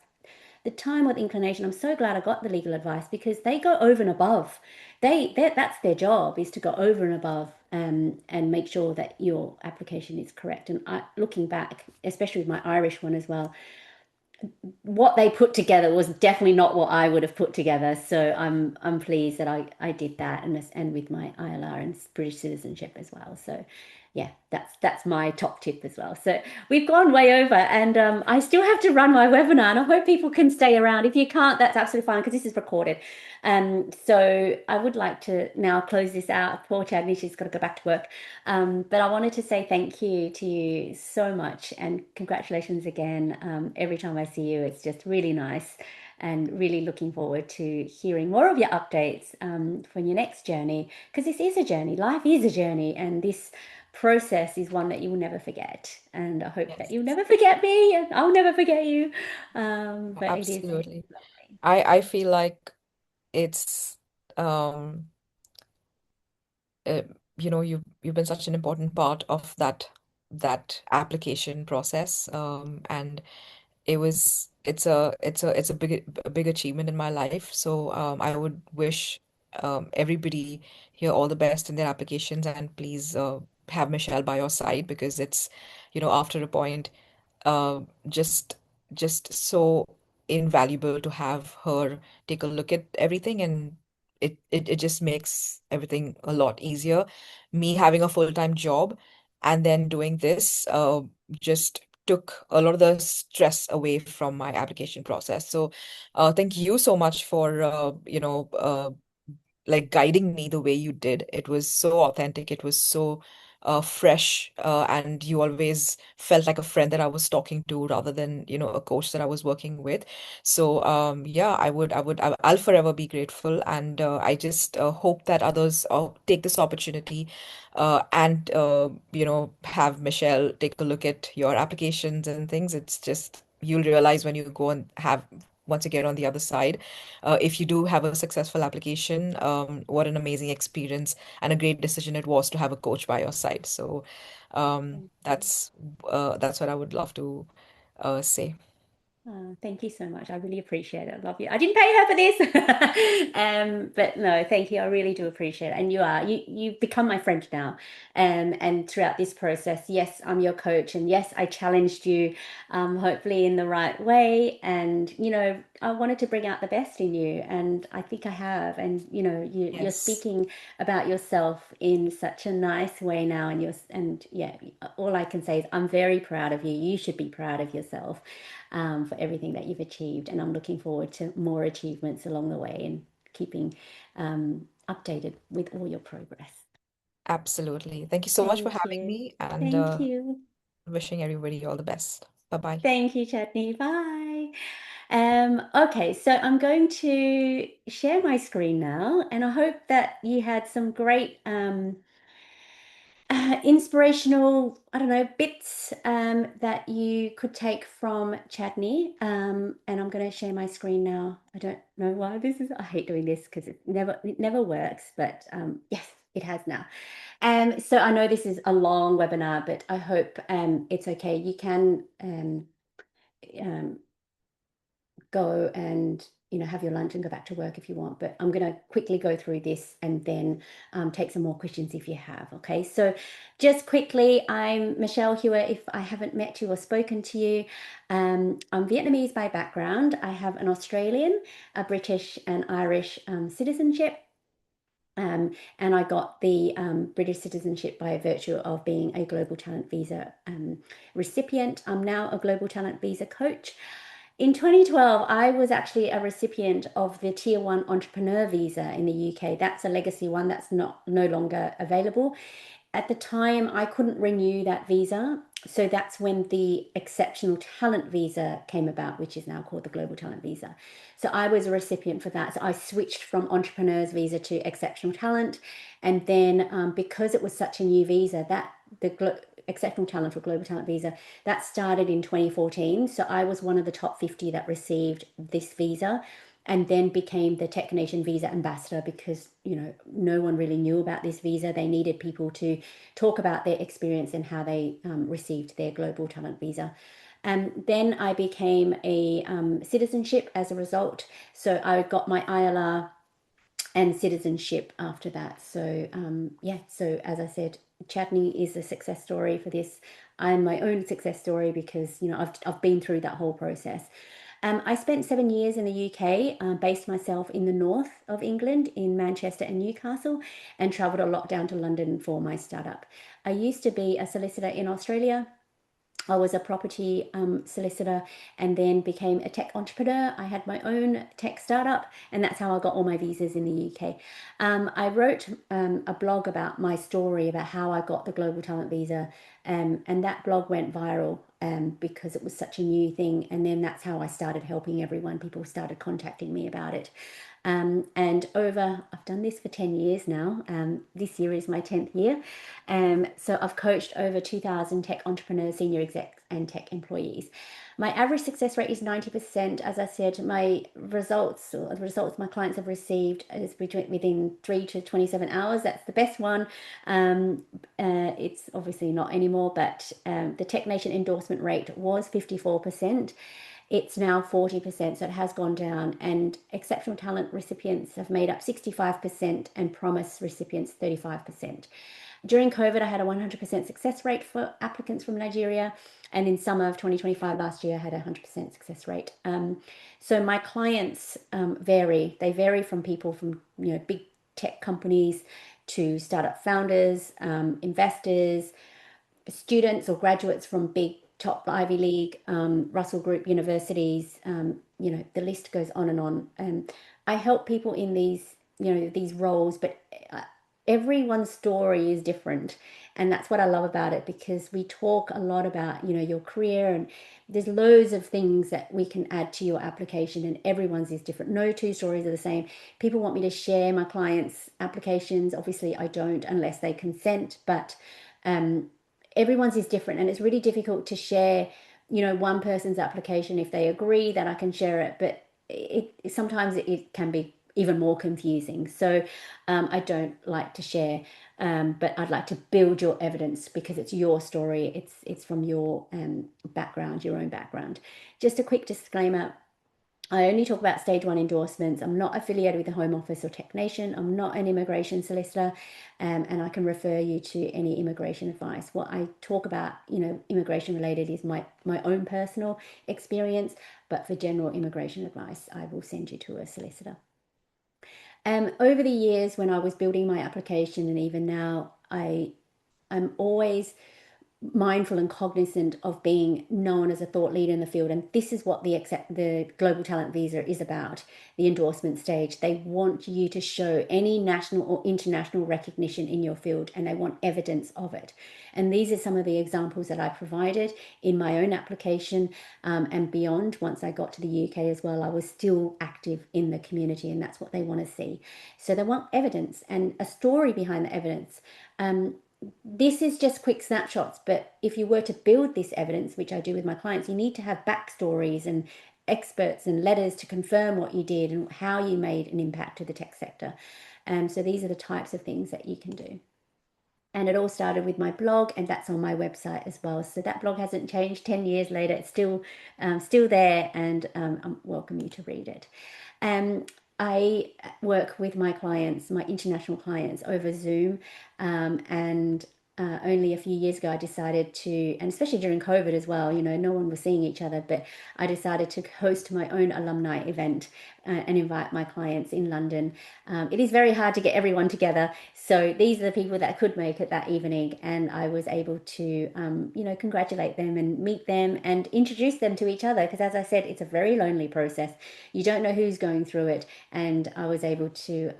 the time or the inclination. I'm so glad I got the legal advice because they go over and above. That's their job is to go over and above and make sure that your application is correct. And looking back, especially with my Irish one as well, what they put together was definitely not what I would have put together. So I'm pleased that I did that and with my ILR and British citizenship as well. So yeah, that's my top tip as well. So we've gone way over, and I still have to run my webinar, and I hope people can stay around. If you can't, that's absolutely fine because this is recorded. So I would like to now close this out. Poor Chadney, she's got to go back to work. But I wanted to say thank you to you so much and congratulations again. Every time I see you, it's just really nice and really looking forward to hearing more of your updates for your next journey because this is a journey. Life is a journey, and this process is one that you will never forget. And I hope that Yes, you'll never forget me and I'll never forget you. But it is absolutely. lovely. I feel like it's um uh, you've been such an important part of that application process, and it's a big achievement in my life. So I would wish everybody here all the best in their applications, and please have Michelle by your side because it's, after a point, uh, just just so invaluable to have her take a look at everything, and it just makes everything a lot easier. Me having a full-time job and then doing this just took a lot of the stress away from my application process. So thank you so much for like guiding me the way you did. It was so authentic. It was so fresh, and you always felt like a friend that I was talking to rather than, a coach that I was working with. So yeah, I'll forever be grateful, and I just hope that others take this opportunity and have Michelle take a look at your applications and things. It's just you'll realize when you go and have once you get on the other side, if you do have a successful application, what an amazing experience and a great decision it was to have a coach by your side. So Thank you. that's what I would love to say. Oh, thank you so much. I really appreciate it. I love you. I didn't pay her for this. But no, thank you. I really do appreciate it. And you've become my friend now. And throughout this process, yes, I'm your coach, and yes, I challenged you, hopefully in the right way. And I wanted to bring out the best in you, and I think I have. And you're Yes, speaking about yourself in such a nice way now, and yeah, all I can say is I'm very proud of you. You should be proud of yourself, for everything that you've achieved. And I'm looking forward to more achievements along the way and keeping updated with all your progress. absolutely. Thank you so much for Thank having you. me, and Thank you. wishing everybody all the best. Bye bye. Thank you, Chandni. Bye. Okay, so I'm going to share my screen now, and I hope that you had some great inspirational, I don't know, bits that you could take from Chadney. And I'm going to share my screen now. I don't know why this is, I hate doing this because it never works, but yes, it has now. So I know this is a long webinar, but I hope it's okay. You can um, go and have your lunch and go back to work if you want, but I'm going to quickly go through this and then take some more questions if you have. Okay, so just quickly, I'm Michelle Hewitt. If I haven't met you or spoken to you, I'm Vietnamese by background. I have an Australian, a British, and Irish citizenship. And I got the British citizenship by virtue of being a Global Talent Visa recipient. I'm now a Global Talent Visa coach. In 2012, I was actually a recipient of the Tier 1 Entrepreneur Visa in the UK. That's a legacy one that's no longer available. At the time, I couldn't renew that visa. So that's when the Exceptional Talent Visa came about, which is now called the Global Talent Visa. So I was a recipient for that. So I switched from Entrepreneur's Visa to Exceptional Talent. And then because it was such a new visa, that the Exceptional Talent or Global Talent Visa, that started in 2014. So I was one of the top 50 that received this visa, and then became the Tech Nation Visa Ambassador because no one really knew about this visa. They needed people to talk about their experience and how they received their Global Talent Visa. Then I became a citizenship as a result. So I got my ILR and citizenship after that. So yeah, so as I said, Chatney is a success story for this. I'm my own success story because I've been through that whole process. I spent 7 years in the UK, based myself in the north of England, in Manchester and Newcastle, and travelled a lot down to London for my startup. I used to be a solicitor in Australia. I was a property solicitor and then became a tech entrepreneur. I had my own tech startup, and that's how I got all my visas in the UK. I wrote a blog about my story about how I got the Global Talent Visa, and that blog went viral because it was such a new thing. And then that's how I started helping everyone. People started contacting me about it. I've done this for 10 years now. This year is my 10th year. So I've coached over 2,000 tech entrepreneurs, senior execs, and tech employees. My average success rate is 90%. As I said, my results, or the results my clients have received, is within 3 to 27 hours. That's the best one. It's obviously not anymore, but the Tech Nation endorsement rate was 54%. It's now 40%, so it has gone down. And exceptional talent recipients have made up 65%, and promise recipients 35%. During COVID, I had a 100% success rate for applicants from Nigeria. And in summer of 2025, last year, I had a 100% success rate. So my clients vary. They vary from people from big tech companies to startup founders, investors, students or graduates from big top Ivy League, Russell Group universities. The list goes on and on. I help people in these these roles, but uh, everyone's story is different. And that's what I love about it, because we talk a lot about, your career, and there's loads of things that we can add to your application, and everyone's is different. No two stories are the same. People want me to share my clients' applications. Obviously, I don't unless they consent, but um, everyone's is different, and it's really difficult to share, one person's application. If they agree, that I can share it, but sometimes it can be even more confusing. So I don't like to share, but I'd like to build your evidence, because it's your story. It's from your background, your own background. Just a quick disclaimer. I only talk about stage one endorsements. I'm not affiliated with the Home Office or Technation. I'm not an immigration solicitor, and I can refer you to any immigration advice. What I talk about, immigration related, is my own personal experience, but for general immigration advice, I will send you to a solicitor. Over the years, when I was building my application, and even now, I'm always mindful and cognizant of being known as a thought leader in the field. And this is what the Global Talent Visa is about, the endorsement stage. They want you to show any national or international recognition in your field, and they want evidence of it. And these are some of the examples that I provided in my own application, and beyond. Once I got to the UK as well, I was still active in the community, and that's what they want to see. So they want evidence and a story behind the evidence. This is just quick snapshots, but if you were to build this evidence, which I do with my clients, you need to have backstories and experts and letters to confirm what you did and how you made an impact to the tech sector. So these are the types of things that you can do. And it all started with my blog, and that's on my website as well. So that blog hasn't changed 10 years later. It's still there, and I welcome you to read it. I work with my clients, my international clients, over Zoom, and only a few years ago I decided to, and especially during COVID as well, no one was seeing each other, but I decided to host my own alumni event, and invite my clients in London. It is very hard to get everyone together, so these are the people that could make it that evening, and I was able to, congratulate them and meet them and introduce them to each other, because as I said, it's a very lonely process. You don't know who's going through it, and I was able to,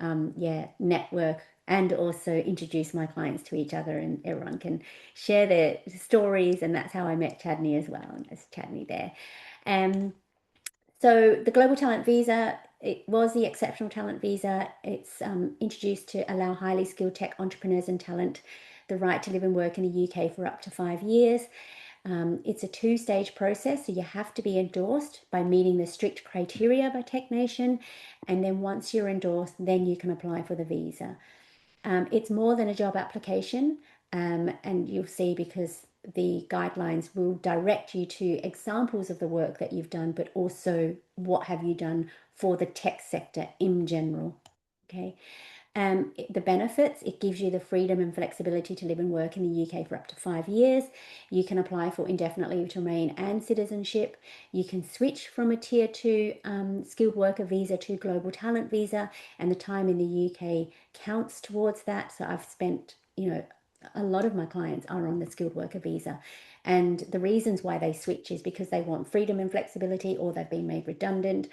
network and also introduce my clients to each other, and everyone can share their stories. And that's how I met Chandni as well. And there's Chandni there. So the Global Talent Visa, it was the Exceptional Talent Visa. It's introduced to allow highly skilled tech entrepreneurs and talent the right to live and work in the UK for up to 5 years. It's a two-stage process, so you have to be endorsed by meeting the strict criteria by Tech Nation, and then once you're endorsed, then you can apply for the visa. It's more than a job application, and you'll see, because the guidelines will direct you to examples of the work that you've done, but also what have you done for the tech sector in general. Okay. The benefits, it gives you the freedom and flexibility to live and work in the UK for up to 5 years. You can apply for indefinite leave to remain and citizenship. You can switch from a tier 2 skilled worker visa to global talent visa, and the time in the UK counts towards that. So I've spent, a lot of my clients are on the skilled worker visa, and the reasons why they switch is because they want freedom and flexibility, or they've been made redundant,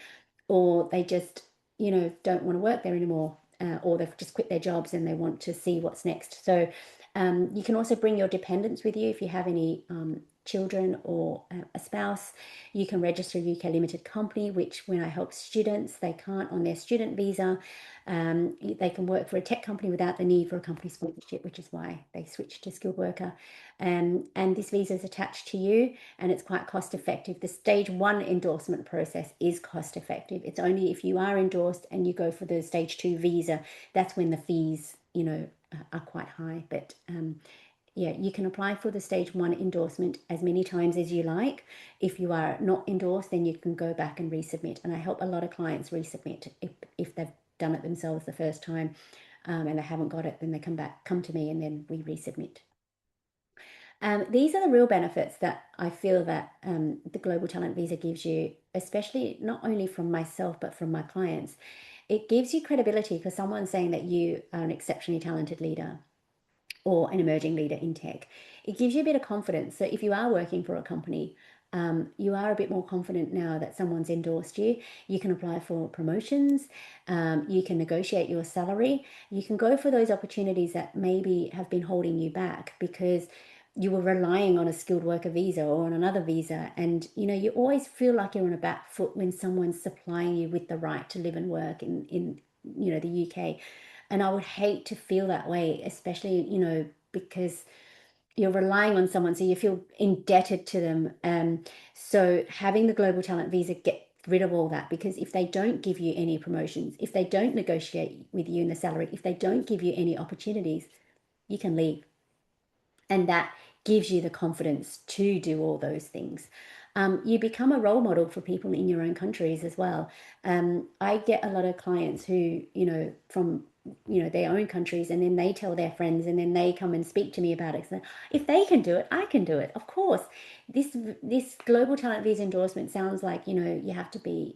or they just, don't want to work there anymore, or they've just quit their jobs and they want to see what's next. So you can also bring your dependents with you if you have any children or a spouse. You can register a UK limited company, which when I help students, they can't on their student visa. They can work for a tech company without the need for a company sponsorship, which is why they switch to skilled worker. And this visa is attached to you, and it's quite cost effective. The stage 1 endorsement process is cost effective. It's only if you are endorsed and you go for the stage 2 visa, that's when the fees, are quite high. But you can apply for the stage 1 endorsement as many times as you like. If you are not endorsed, then you can go back and resubmit. And I help a lot of clients resubmit if they've done it themselves the first time, and they haven't got it, then they come to me, and then we resubmit. These are the real benefits that I feel that the Global Talent Visa gives you, especially not only from myself, but from my clients. It gives you credibility for someone saying that you are an exceptionally talented leader or an emerging leader in tech. It gives you a bit of confidence. So if you are working for a company, You are a bit more confident now that someone's endorsed you. You can apply for promotions, you can negotiate your salary, you can go for those opportunities that maybe have been holding you back because you were relying on a skilled worker visa or on another visa. And you always feel like you're on a back foot when someone's supplying you with the right to live and work in the UK. And I would hate to feel that way, especially because you're relying on someone, so you feel indebted to them. So having the global talent visa get rid of all that, because if they don't give you any promotions, if they don't negotiate with you in the salary, if they don't give you any opportunities, you can leave. And that gives you the confidence to do all those things. You become a role model for people in your own countries as well. I get a lot of clients who, from their own countries, and then they tell their friends, and then they come and speak to me about it. So if they can do it, I can do it. Of course, this global talent visa endorsement sounds like you have to be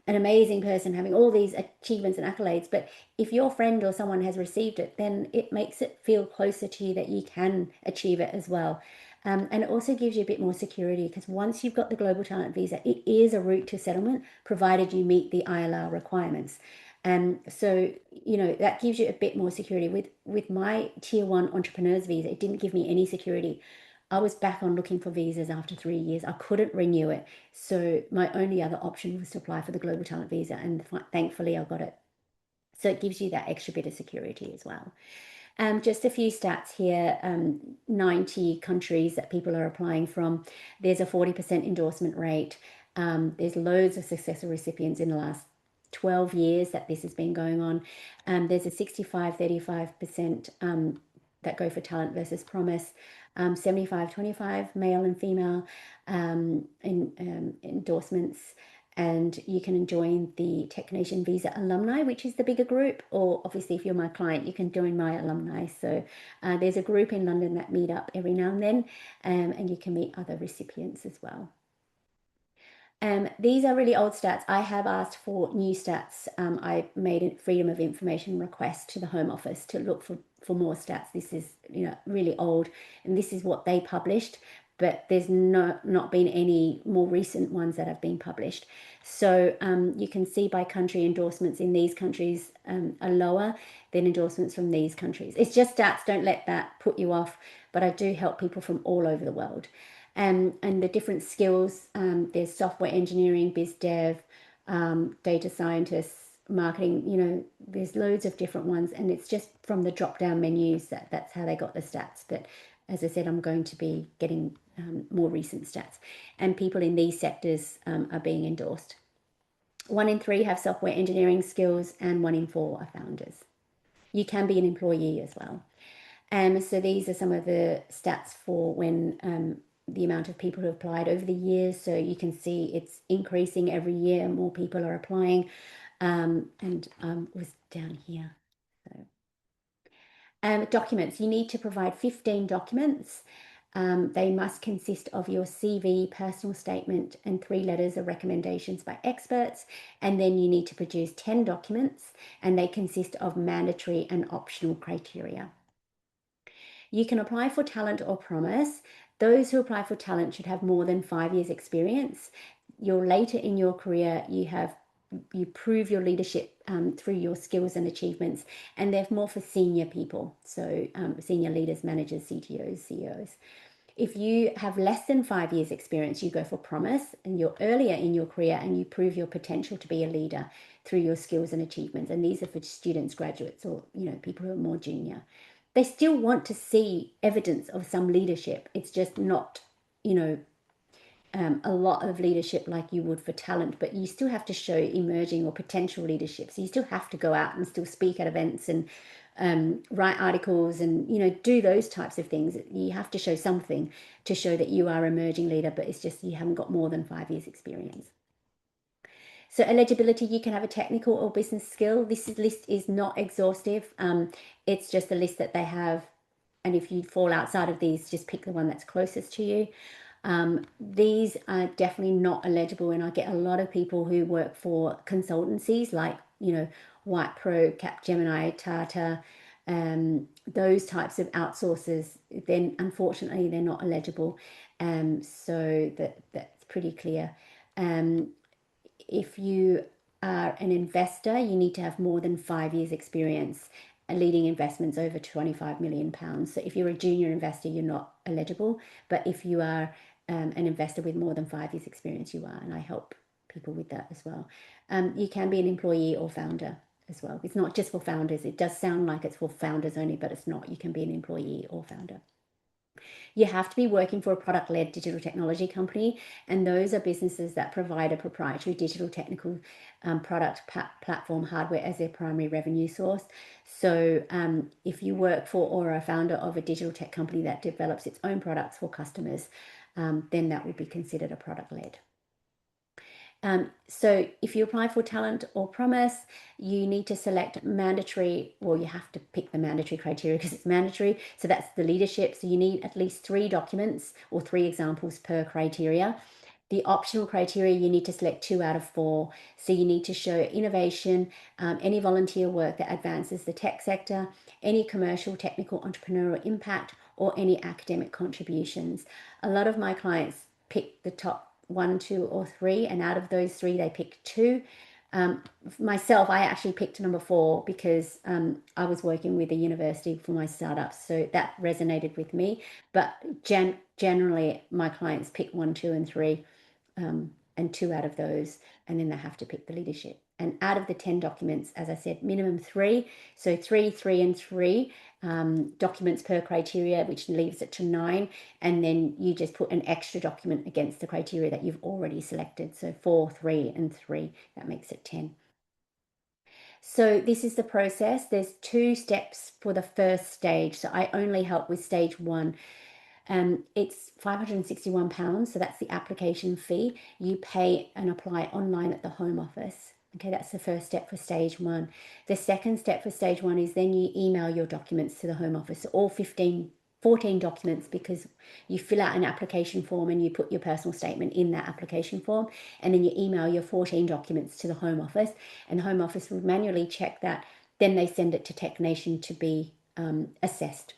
an amazing person having all these achievements and accolades, but if your friend or someone has received it, then it makes it feel closer to you that you can achieve it as well. And it also gives you a bit more security, because once you've got the global talent visa, it is a route to settlement provided you meet the ILR requirements. So that gives you a bit more security. With my tier one entrepreneurs visa, it didn't give me any security. I was back on looking for visas after 3 years. I couldn't renew it. So my only other option was to apply for the global talent visa, and thankfully I got it. So it gives you that extra bit of security as well. Just a few stats here, 90 countries that people are applying from. There's a 40% endorsement rate. There's loads of successful recipients in the last 12 years that this has been going on. There's a 65-35% that go for talent versus promise, 75-25 male and female endorsements. And you can join the Technician Visa Alumni, which is the bigger group, or obviously if you're my client, you can join my alumni. So there's a group in London that meet up every now and then, and you can meet other recipients as well. These are really old stats. I have asked for new stats. I made a Freedom of Information request to the Home Office to look for more stats. This is really old, and this is what they published, but there's not been any more recent ones that have been published. So you can see by country endorsements in these countries are lower than endorsements from these countries. It's just stats. Don't let that put you off. But I do help people from all over the world. And the different skills, there's software engineering, biz dev, data scientists, marketing, there's loads of different ones, and it's just from the drop down menus that's how they got the stats. But as I said, I'm going to be getting more recent stats, and people in these sectors are being endorsed. 1 in 3 have software engineering skills, and 1 in 4 are founders. You can be an employee as well. So these are some of the stats for when the amount of people who applied over the years. So you can see it's increasing every year. More people are applying, and was down here. So documents. You need to provide 15 documents. They must consist of your CV, personal statement, and 3 letters of recommendations by experts. And then you need to produce 10 documents, and they consist of mandatory and optional criteria. You can apply for talent or promise. Those who apply for talent should have more than 5 years experience. You're later in your career, you prove your leadership through your skills and achievements, and they're more for senior people, so senior leaders, managers, CTOs, CEOs. If you have less than 5 years experience, you go for promise, and you're earlier in your career and you prove your potential to be a leader through your skills and achievements. And these are for students, graduates, or people who are more junior. They still want to see evidence of some leadership. It's just not, a lot of leadership like you would for talent, but you still have to show emerging or potential leadership. So you still have to go out and still speak at events and write articles and do those types of things. You have to show something to show that you are an emerging leader, but it's just you haven't got more than 5 years experience. So eligibility, you can have a technical or business skill. This list is not exhaustive. It's just a list that they have. And if you fall outside of these, just pick the one that's closest to you. These are definitely not eligible. And I get a lot of people who work for consultancies like, White Pro, Capgemini, Tata, those types of outsourcers, then unfortunately they're not eligible. So that's pretty clear. Um, if you are an investor, you need to have more than 5 years experience leading investments over £25 million. So if you're a junior investor, you're not eligible. But if you are an investor with more than 5 years experience, you are. And I help people with that as well. You can be an employee or founder as well. It's not just for founders. It does sound like it's for founders only, but it's not. You can be an employee or founder. You have to be working for a product-led digital technology company, and those are businesses that provide a proprietary digital technical product platform hardware as their primary revenue source. So if you work for or are a founder of a digital tech company that develops its own products for customers, then that would be considered a product-led. So if you apply for talent or promise, you need to select mandatory, well, you have to pick the mandatory criteria because it's mandatory. So that's the leadership. So you need at least 3 documents or 3 examples per criteria. The optional criteria, you need to select 2 out of 4. So you need to show innovation, any volunteer work that advances the tech sector, any commercial, technical, entrepreneurial impact, or any academic contributions. A lot of my clients pick the top 1, 2, or 3, and out of those 3, they pick 2. Myself, I actually picked number 4 because I was working with a university for my startups, so that resonated with me. But generally, my clients pick 1, 2, and 3, and 2 out of those, and then they have to pick the leadership. And out of the 10 documents, as I said, minimum 3. So 3, 3, and 3 documents per criteria, which leaves it to 9. And then you just put an extra document against the criteria that you've already selected. So 4, 3, and 3, that makes it 10. So this is the process. There's 2 steps for the first stage. So I only help with stage 1. It's £561, so that's the application fee. You pay and apply online at the Home Office. Okay, that's the first step for stage 1. The second step for stage 1 is then you email your documents to the Home Office, all 14 documents, because you fill out an application form and you put your personal statement in that application form, and then you email your 14 documents to the Home Office, and the Home Office will manually check that. Then they send it to TechNation to be assessed.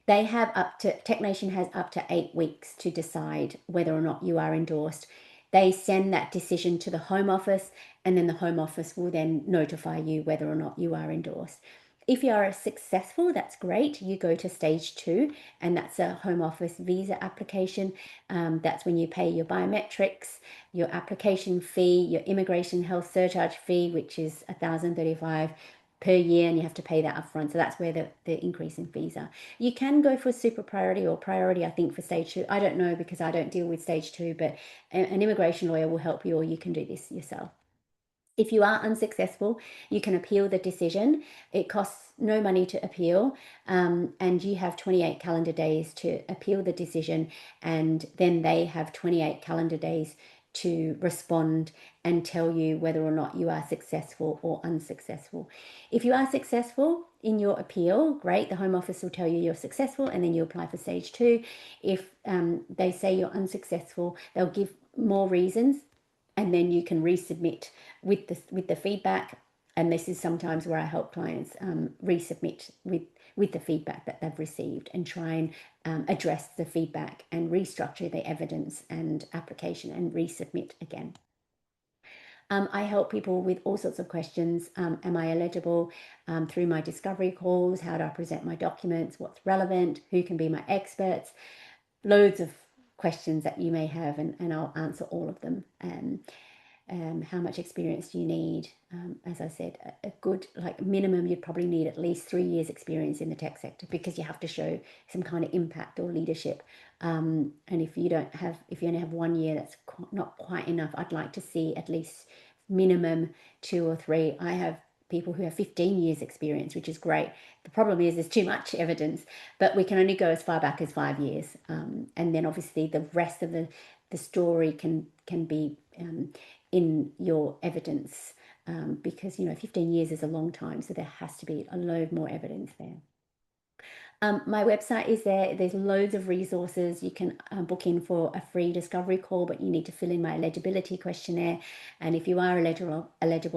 TechNation has up to 8 weeks to decide whether or not you are endorsed. They send that decision to the Home Office, and then the Home Office will then notify you whether or not you are endorsed. If you are successful, that's great. You go to stage 2, and that's a Home Office visa application. That's when you pay your biometrics, your application fee, your immigration health surcharge fee, which is $1,035 per year, and you have to pay that upfront. So that's where the increase in fees are. You can go for super priority or priority, I think, for stage 2. I don't know because I don't deal with stage 2, but an immigration lawyer will help you, or you can do this yourself. If you are unsuccessful, you can appeal the decision. It costs no money to appeal, and you have 28 calendar days to appeal the decision, and then they have 28 calendar days to respond and tell you whether or not you are successful or unsuccessful. If you are successful in your appeal, great, the Home Office will tell you you're successful, and then you apply for stage 2. If they say you're unsuccessful, they'll give more reasons, and then you can resubmit with the feedback. And this is sometimes where I help clients resubmit with the feedback that they've received, and try and address the feedback and restructure the evidence and application and resubmit again. I help people with all sorts of questions. Am I eligible? Through my discovery calls, how do I present my documents, what's relevant, who can be my experts, loads of questions that you may have, and I'll answer all of them. How much experience do you need? As I said, a good, like, minimum, you'd probably need at least 3 years experience in the tech sector, because you have to show some kind of impact or leadership. And if you only have 1 year, that's not quite enough. I'd like to see at least minimum 2 or 3. I have people who have 15 years experience, which is great. The problem is there's too much evidence, but we can only go as far back as 5 years. And then obviously the rest of the story can be in your evidence, because 15 years is a long time, so there has to be a load more evidence there. My website is there. There's loads of resources. You can book in for a free discovery call, but you need to fill in my eligibility questionnaire. And if you are eligible,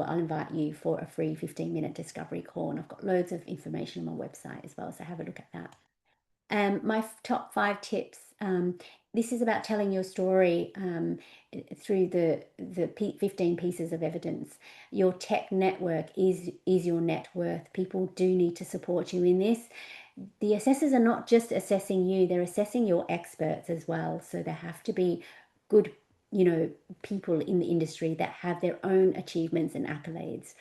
I'll invite you for a free 15-minute discovery call. And I've got loads of information on my website as well, so have a look at that. My top 5 tips. This is about telling your story through the 15 pieces of evidence. Your tech network is your net worth. People do need to support you in this. The assessors are not just assessing you, they're assessing your experts as well. So there have to be good, people in the industry that have their own achievements and accolades.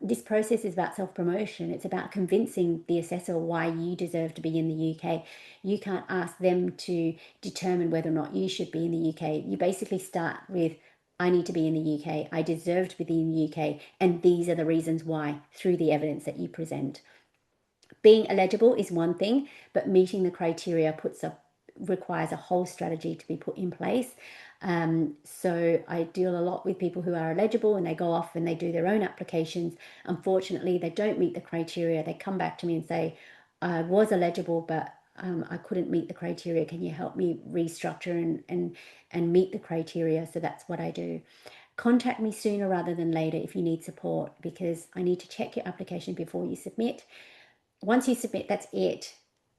This process is about self promotion. It's about convincing the assessor why you deserve to be in the UK. You can't ask them to determine whether or not you should be in the UK. You basically start with, I need to be in the UK. I deserve to be in the UK. And these are the reasons why, through the evidence that you present. Being eligible is one thing, but meeting the criteria requires a whole strategy to be put in place. So I deal a lot with people who are eligible and they go off and they do their own applications. Unfortunately, they don't meet the criteria. They come back to me and say, I was eligible, but I couldn't meet the criteria. Can you help me restructure and meet the criteria? So that's what I do. Contact me sooner rather than later if you need support, because I need to check your application before you submit. Once you submit, that's it.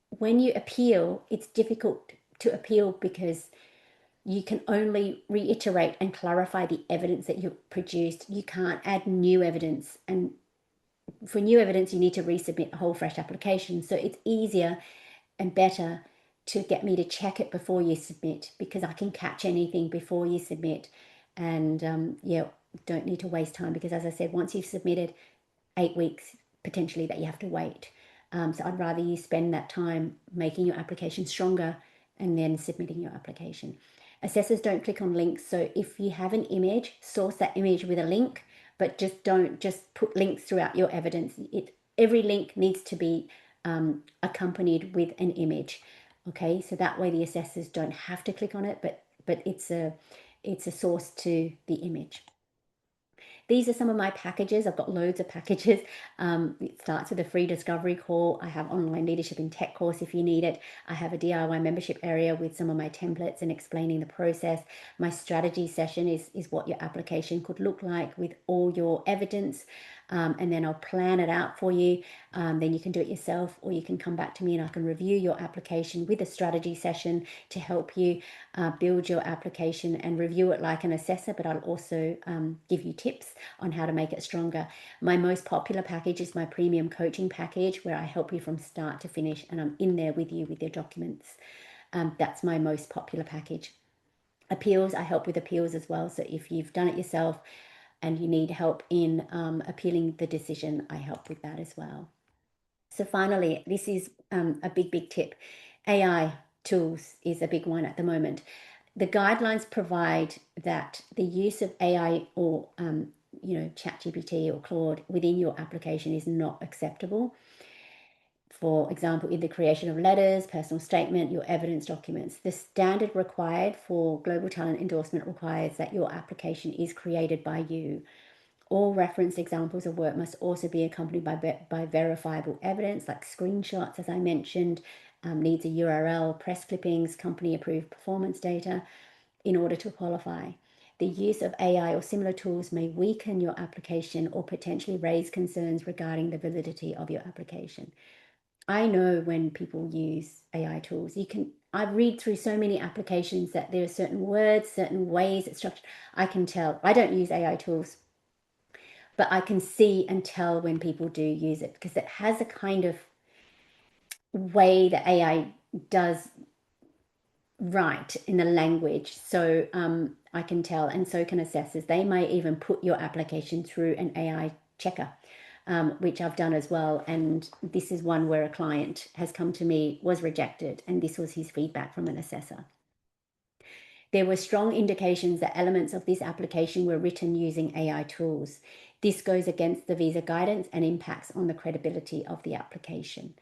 When you appeal, it's difficult to appeal because you can only reiterate and clarify the evidence that you've produced. You can't add new evidence. And for new evidence, you need to resubmit a whole fresh application. So it's easier and better to get me to check it before you submit, because I can catch anything before you submit. And yeah, don't need to waste time, because as I said, once you've submitted, 8 weeks potentially that you have to wait. So I'd rather you spend that time making your application stronger and then submitting your application. Assessors don't click on links. So if you have an image, source that image with a link, but just don't just put links throughout your evidence. Every link needs to be accompanied with an image. Okay, so that way the assessors don't have to click on it, but it's a source to the image. These are some of my packages. I've got loads of packages. It starts with a free discovery call. I have online leadership in tech course if you need it. I have a DIY membership area with some of my templates and explaining the process. My strategy session is what your application could look like with all your evidence. And then I'll plan it out for you. Then you can do it yourself, or you can come back to me and I can review your application with a strategy session to help you build your application and review it like an assessor, but I'll also give you tips on how to make it stronger. My most popular package is my premium coaching package, where I help you from start to finish and I'm in there with you with your documents. That's my most popular package. Appeals, I help with appeals as well. So if you've done it yourself and you need help in appealing the decision, I help with that as well. So finally, this is a big tip. AI tools is a big one at the moment. The guidelines provide that the use of AI or ChatGPT or Claude within your application is not acceptable. For example, in the creation of letters, personal statement, your evidence documents. The standard required for global talent endorsement requires that your application is created by you. All reference examples of work must also be accompanied by verifiable evidence, like screenshots, as I mentioned, needs a URL, press clippings, company approved performance data in order to qualify. The use of AI or similar tools may weaken your application or potentially raise concerns regarding the validity of your application. I know when people use AI tools, I read through so many applications that there are certain words, certain ways it's structured. I can tell. I don't use AI tools, but I can see and tell when people do use it, because it has a kind of way that AI does write in the language. So I can tell, and so can assessors. They may even put your application through an AI checker, which I've done as well. And this is one where a client has come to me, was rejected, and this was his feedback from an assessor. There were strong indications that elements of this application were written using AI tools. This goes against the visa guidance and impacts on the credibility of the application.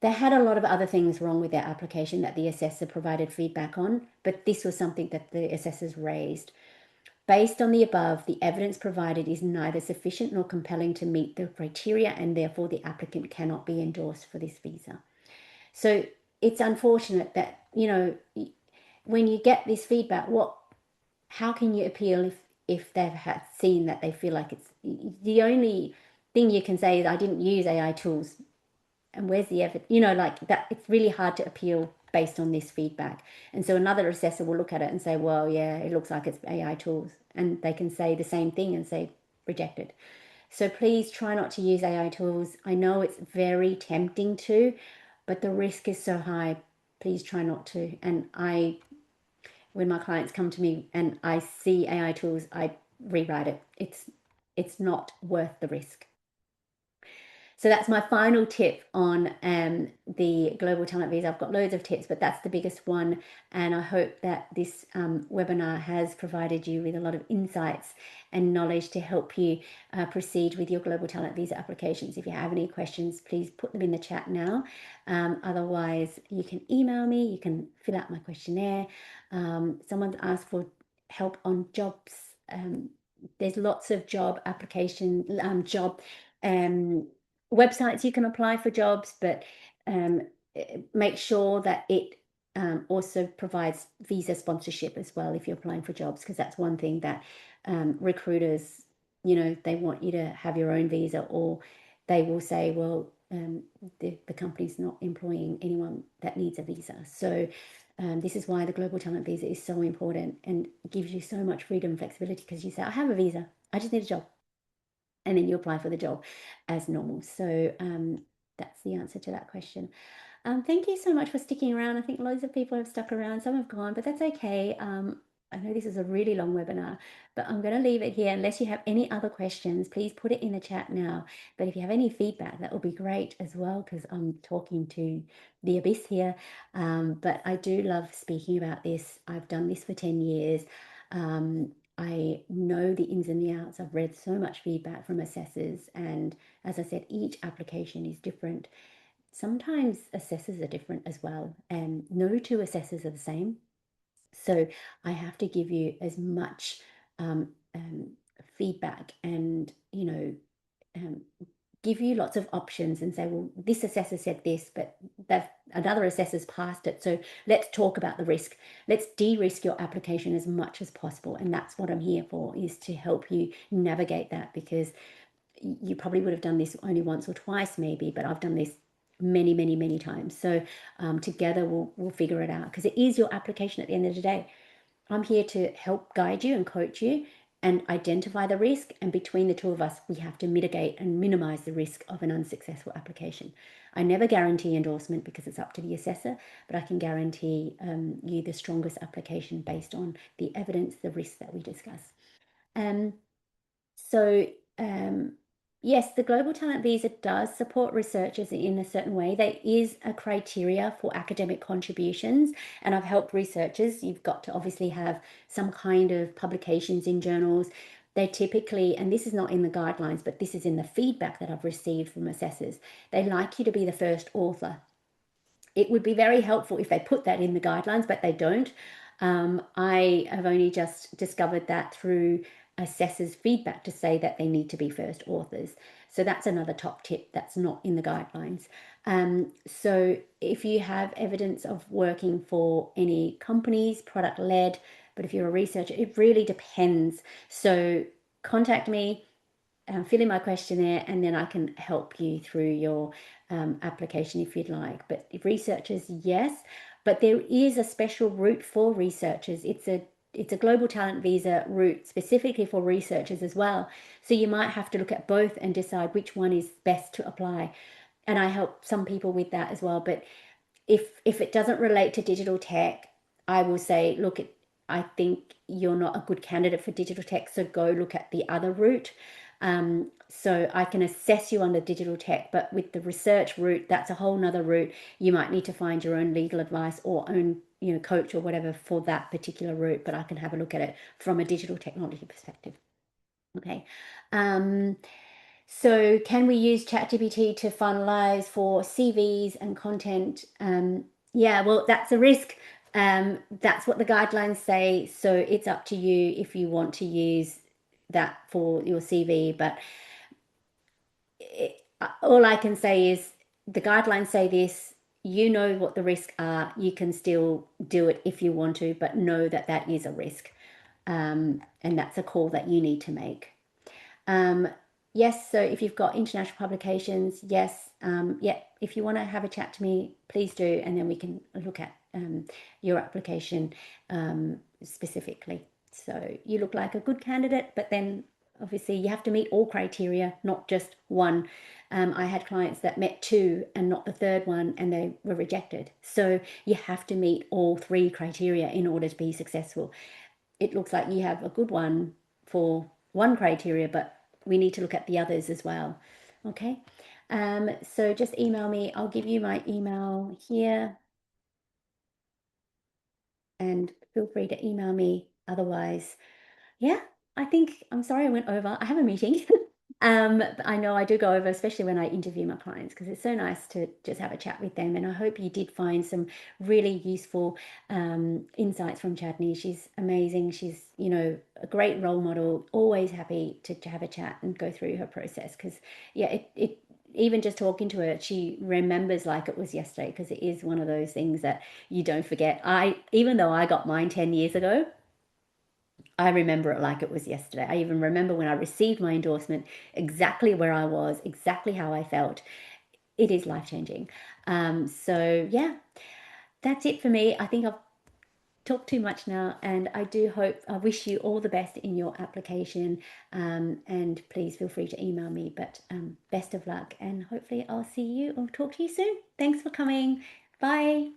They had a lot of other things wrong with their application that the assessor provided feedback on, but this was something that the assessors raised. Based on the above, the evidence provided is neither sufficient nor compelling to meet the criteria, and therefore the applicant cannot be endorsed for this visa. So it's unfortunate that, when you get this feedback, how can you appeal if they've had seen that they feel like it's the only thing you can say is I didn't use AI tools, and where's the evidence? Like that, it's really hard to appeal based on this feedback. And so another assessor will look at it and say, well, yeah, it looks like it's AI tools, and they can say the same thing and say rejected. So please try not to use AI tools. I know it's very tempting to, but the risk is so high. Please try not to. And when my clients come to me and I see AI tools, I rewrite it. It's not worth the risk. So that's my final tip on the Global Talent Visa. I've got loads of tips, but that's the biggest one. And I hope that this webinar has provided you with a lot of insights and knowledge to help you proceed with your Global Talent Visa applications. If you have any questions, please put them in the chat now. Otherwise, you can email me, you can fill out my questionnaire. Someone's asked for help on jobs. There's lots of job application, job websites you can apply for jobs, but make sure that it also provides visa sponsorship as well if you're applying for jobs, because that's one thing that recruiters, they want you to have your own visa, or they will say, well, the company's not employing anyone that needs a visa. So this is why the Global Talent Visa is so important and gives you so much freedom and flexibility, because you say, I have a visa, I just need a job, and then you apply for the job as normal. So that's the answer to that question. Thank you so much for sticking around. I think loads of people have stuck around. Some have gone, but that's okay. I know this is a really long webinar, but I'm going to leave it here. Unless you have any other questions, please put it in the chat now. But if you have any feedback, that will be great as well, because I'm talking to the abyss here. But I do love speaking about this. I've done this for 10 years. I know the ins and the outs. I've read so much feedback from assessors. And as I said, each application is different. Sometimes assessors are different as well, and no two assessors are the same. So I have to give you as much um, um, feedback and, um, give you lots of options and say, well, this assessor said this, but another assessor's passed it. So let's talk about the risk. Let's de-risk your application as much as possible. And that's what I'm here for, is to help you navigate that, because you probably would have done this only once or twice maybe, but I've done this many, many, many times. So together we'll figure it out, because it is your application at the end of the day. I'm here to help guide you and coach you and identify the risk. And between the two of us, we have to mitigate and minimize the risk of an unsuccessful application. I never guarantee endorsement because it's up to the assessor, but I can guarantee you the strongest application based on the evidence, the risks that we discuss. Um, so, yes, the Global Talent Visa does support researchers in a certain way. There is a criteria for academic contributions, and I've helped researchers. You've got to obviously have some kind of publications in journals. They typically, and this is not in the guidelines, but this is in the feedback that I've received from assessors, they like you to be the first author. It would be very helpful if they put that in the guidelines, but they don't. I have only just discovered that through assessors' feedback to say that they need to be first authors. So that's another top tip that's not in the guidelines. So if you have evidence of working for any companies, product led, but if you're a researcher, it really depends. So contact me, fill in my questionnaire, and then I can help you through your application if you'd like. But if researchers, yes, but there is a special route for researchers. It's a global talent visa route specifically for researchers as well. So you might have to look at both and decide which one is best to apply. And I help some people with that as well. But if it doesn't relate to digital tech, I will say, look, I think you're not a good candidate for digital tech, so go look at the other route. So I can assess you under digital tech, but with the research route, that's a whole nother route. You might need to find your own legal advice or own, coach or whatever for that particular route, but I can have a look at it from a digital technology perspective. Okay. So can we use ChatGPT to finalize for CVs and content? Yeah, well, that's a risk. That's what the guidelines say. So it's up to you if you want to use that for your CV. But all I can say is the guidelines say this. You know what the risks are. You can still do it if you want to, but know that that is a risk. And that's a call that you need to make. Um, yes, so if you've got international publications, yes, yeah, if you want to have a chat to me, please do, and then we can look at your application specifically. So you look like a good candidate, but then obviously you have to meet all criteria, not just one. I had clients that met two and not the third one, and they were rejected. So you have to meet all three criteria in order to be successful. It looks like you have a good one for one criteria, but we need to look at the others as well. Okay. So just email me. I'll give you my email here and feel free to email me. Otherwise, yeah, I think I'm sorry I went over. I have a meeting. But I know I do go over, especially when I interview my clients, because it's so nice to just have a chat with them. And I hope you did find some really useful insights from Chandni. She's amazing. She's, a great role model, always happy to have a chat and go through her process. Because, yeah, it even just talking to her, she remembers like it was yesterday, because it is one of those things that you don't forget. Even though I got mine 10 years ago, I remember it like it was yesterday. I even remember when I received my endorsement, exactly where I was, exactly how I felt. It is life changing. So, yeah, that's it for me. I think I've talked too much now, and I wish you all the best in your application. And please feel free to email me. But best of luck, and hopefully, I'll see you or talk to you soon. Thanks for coming. Bye.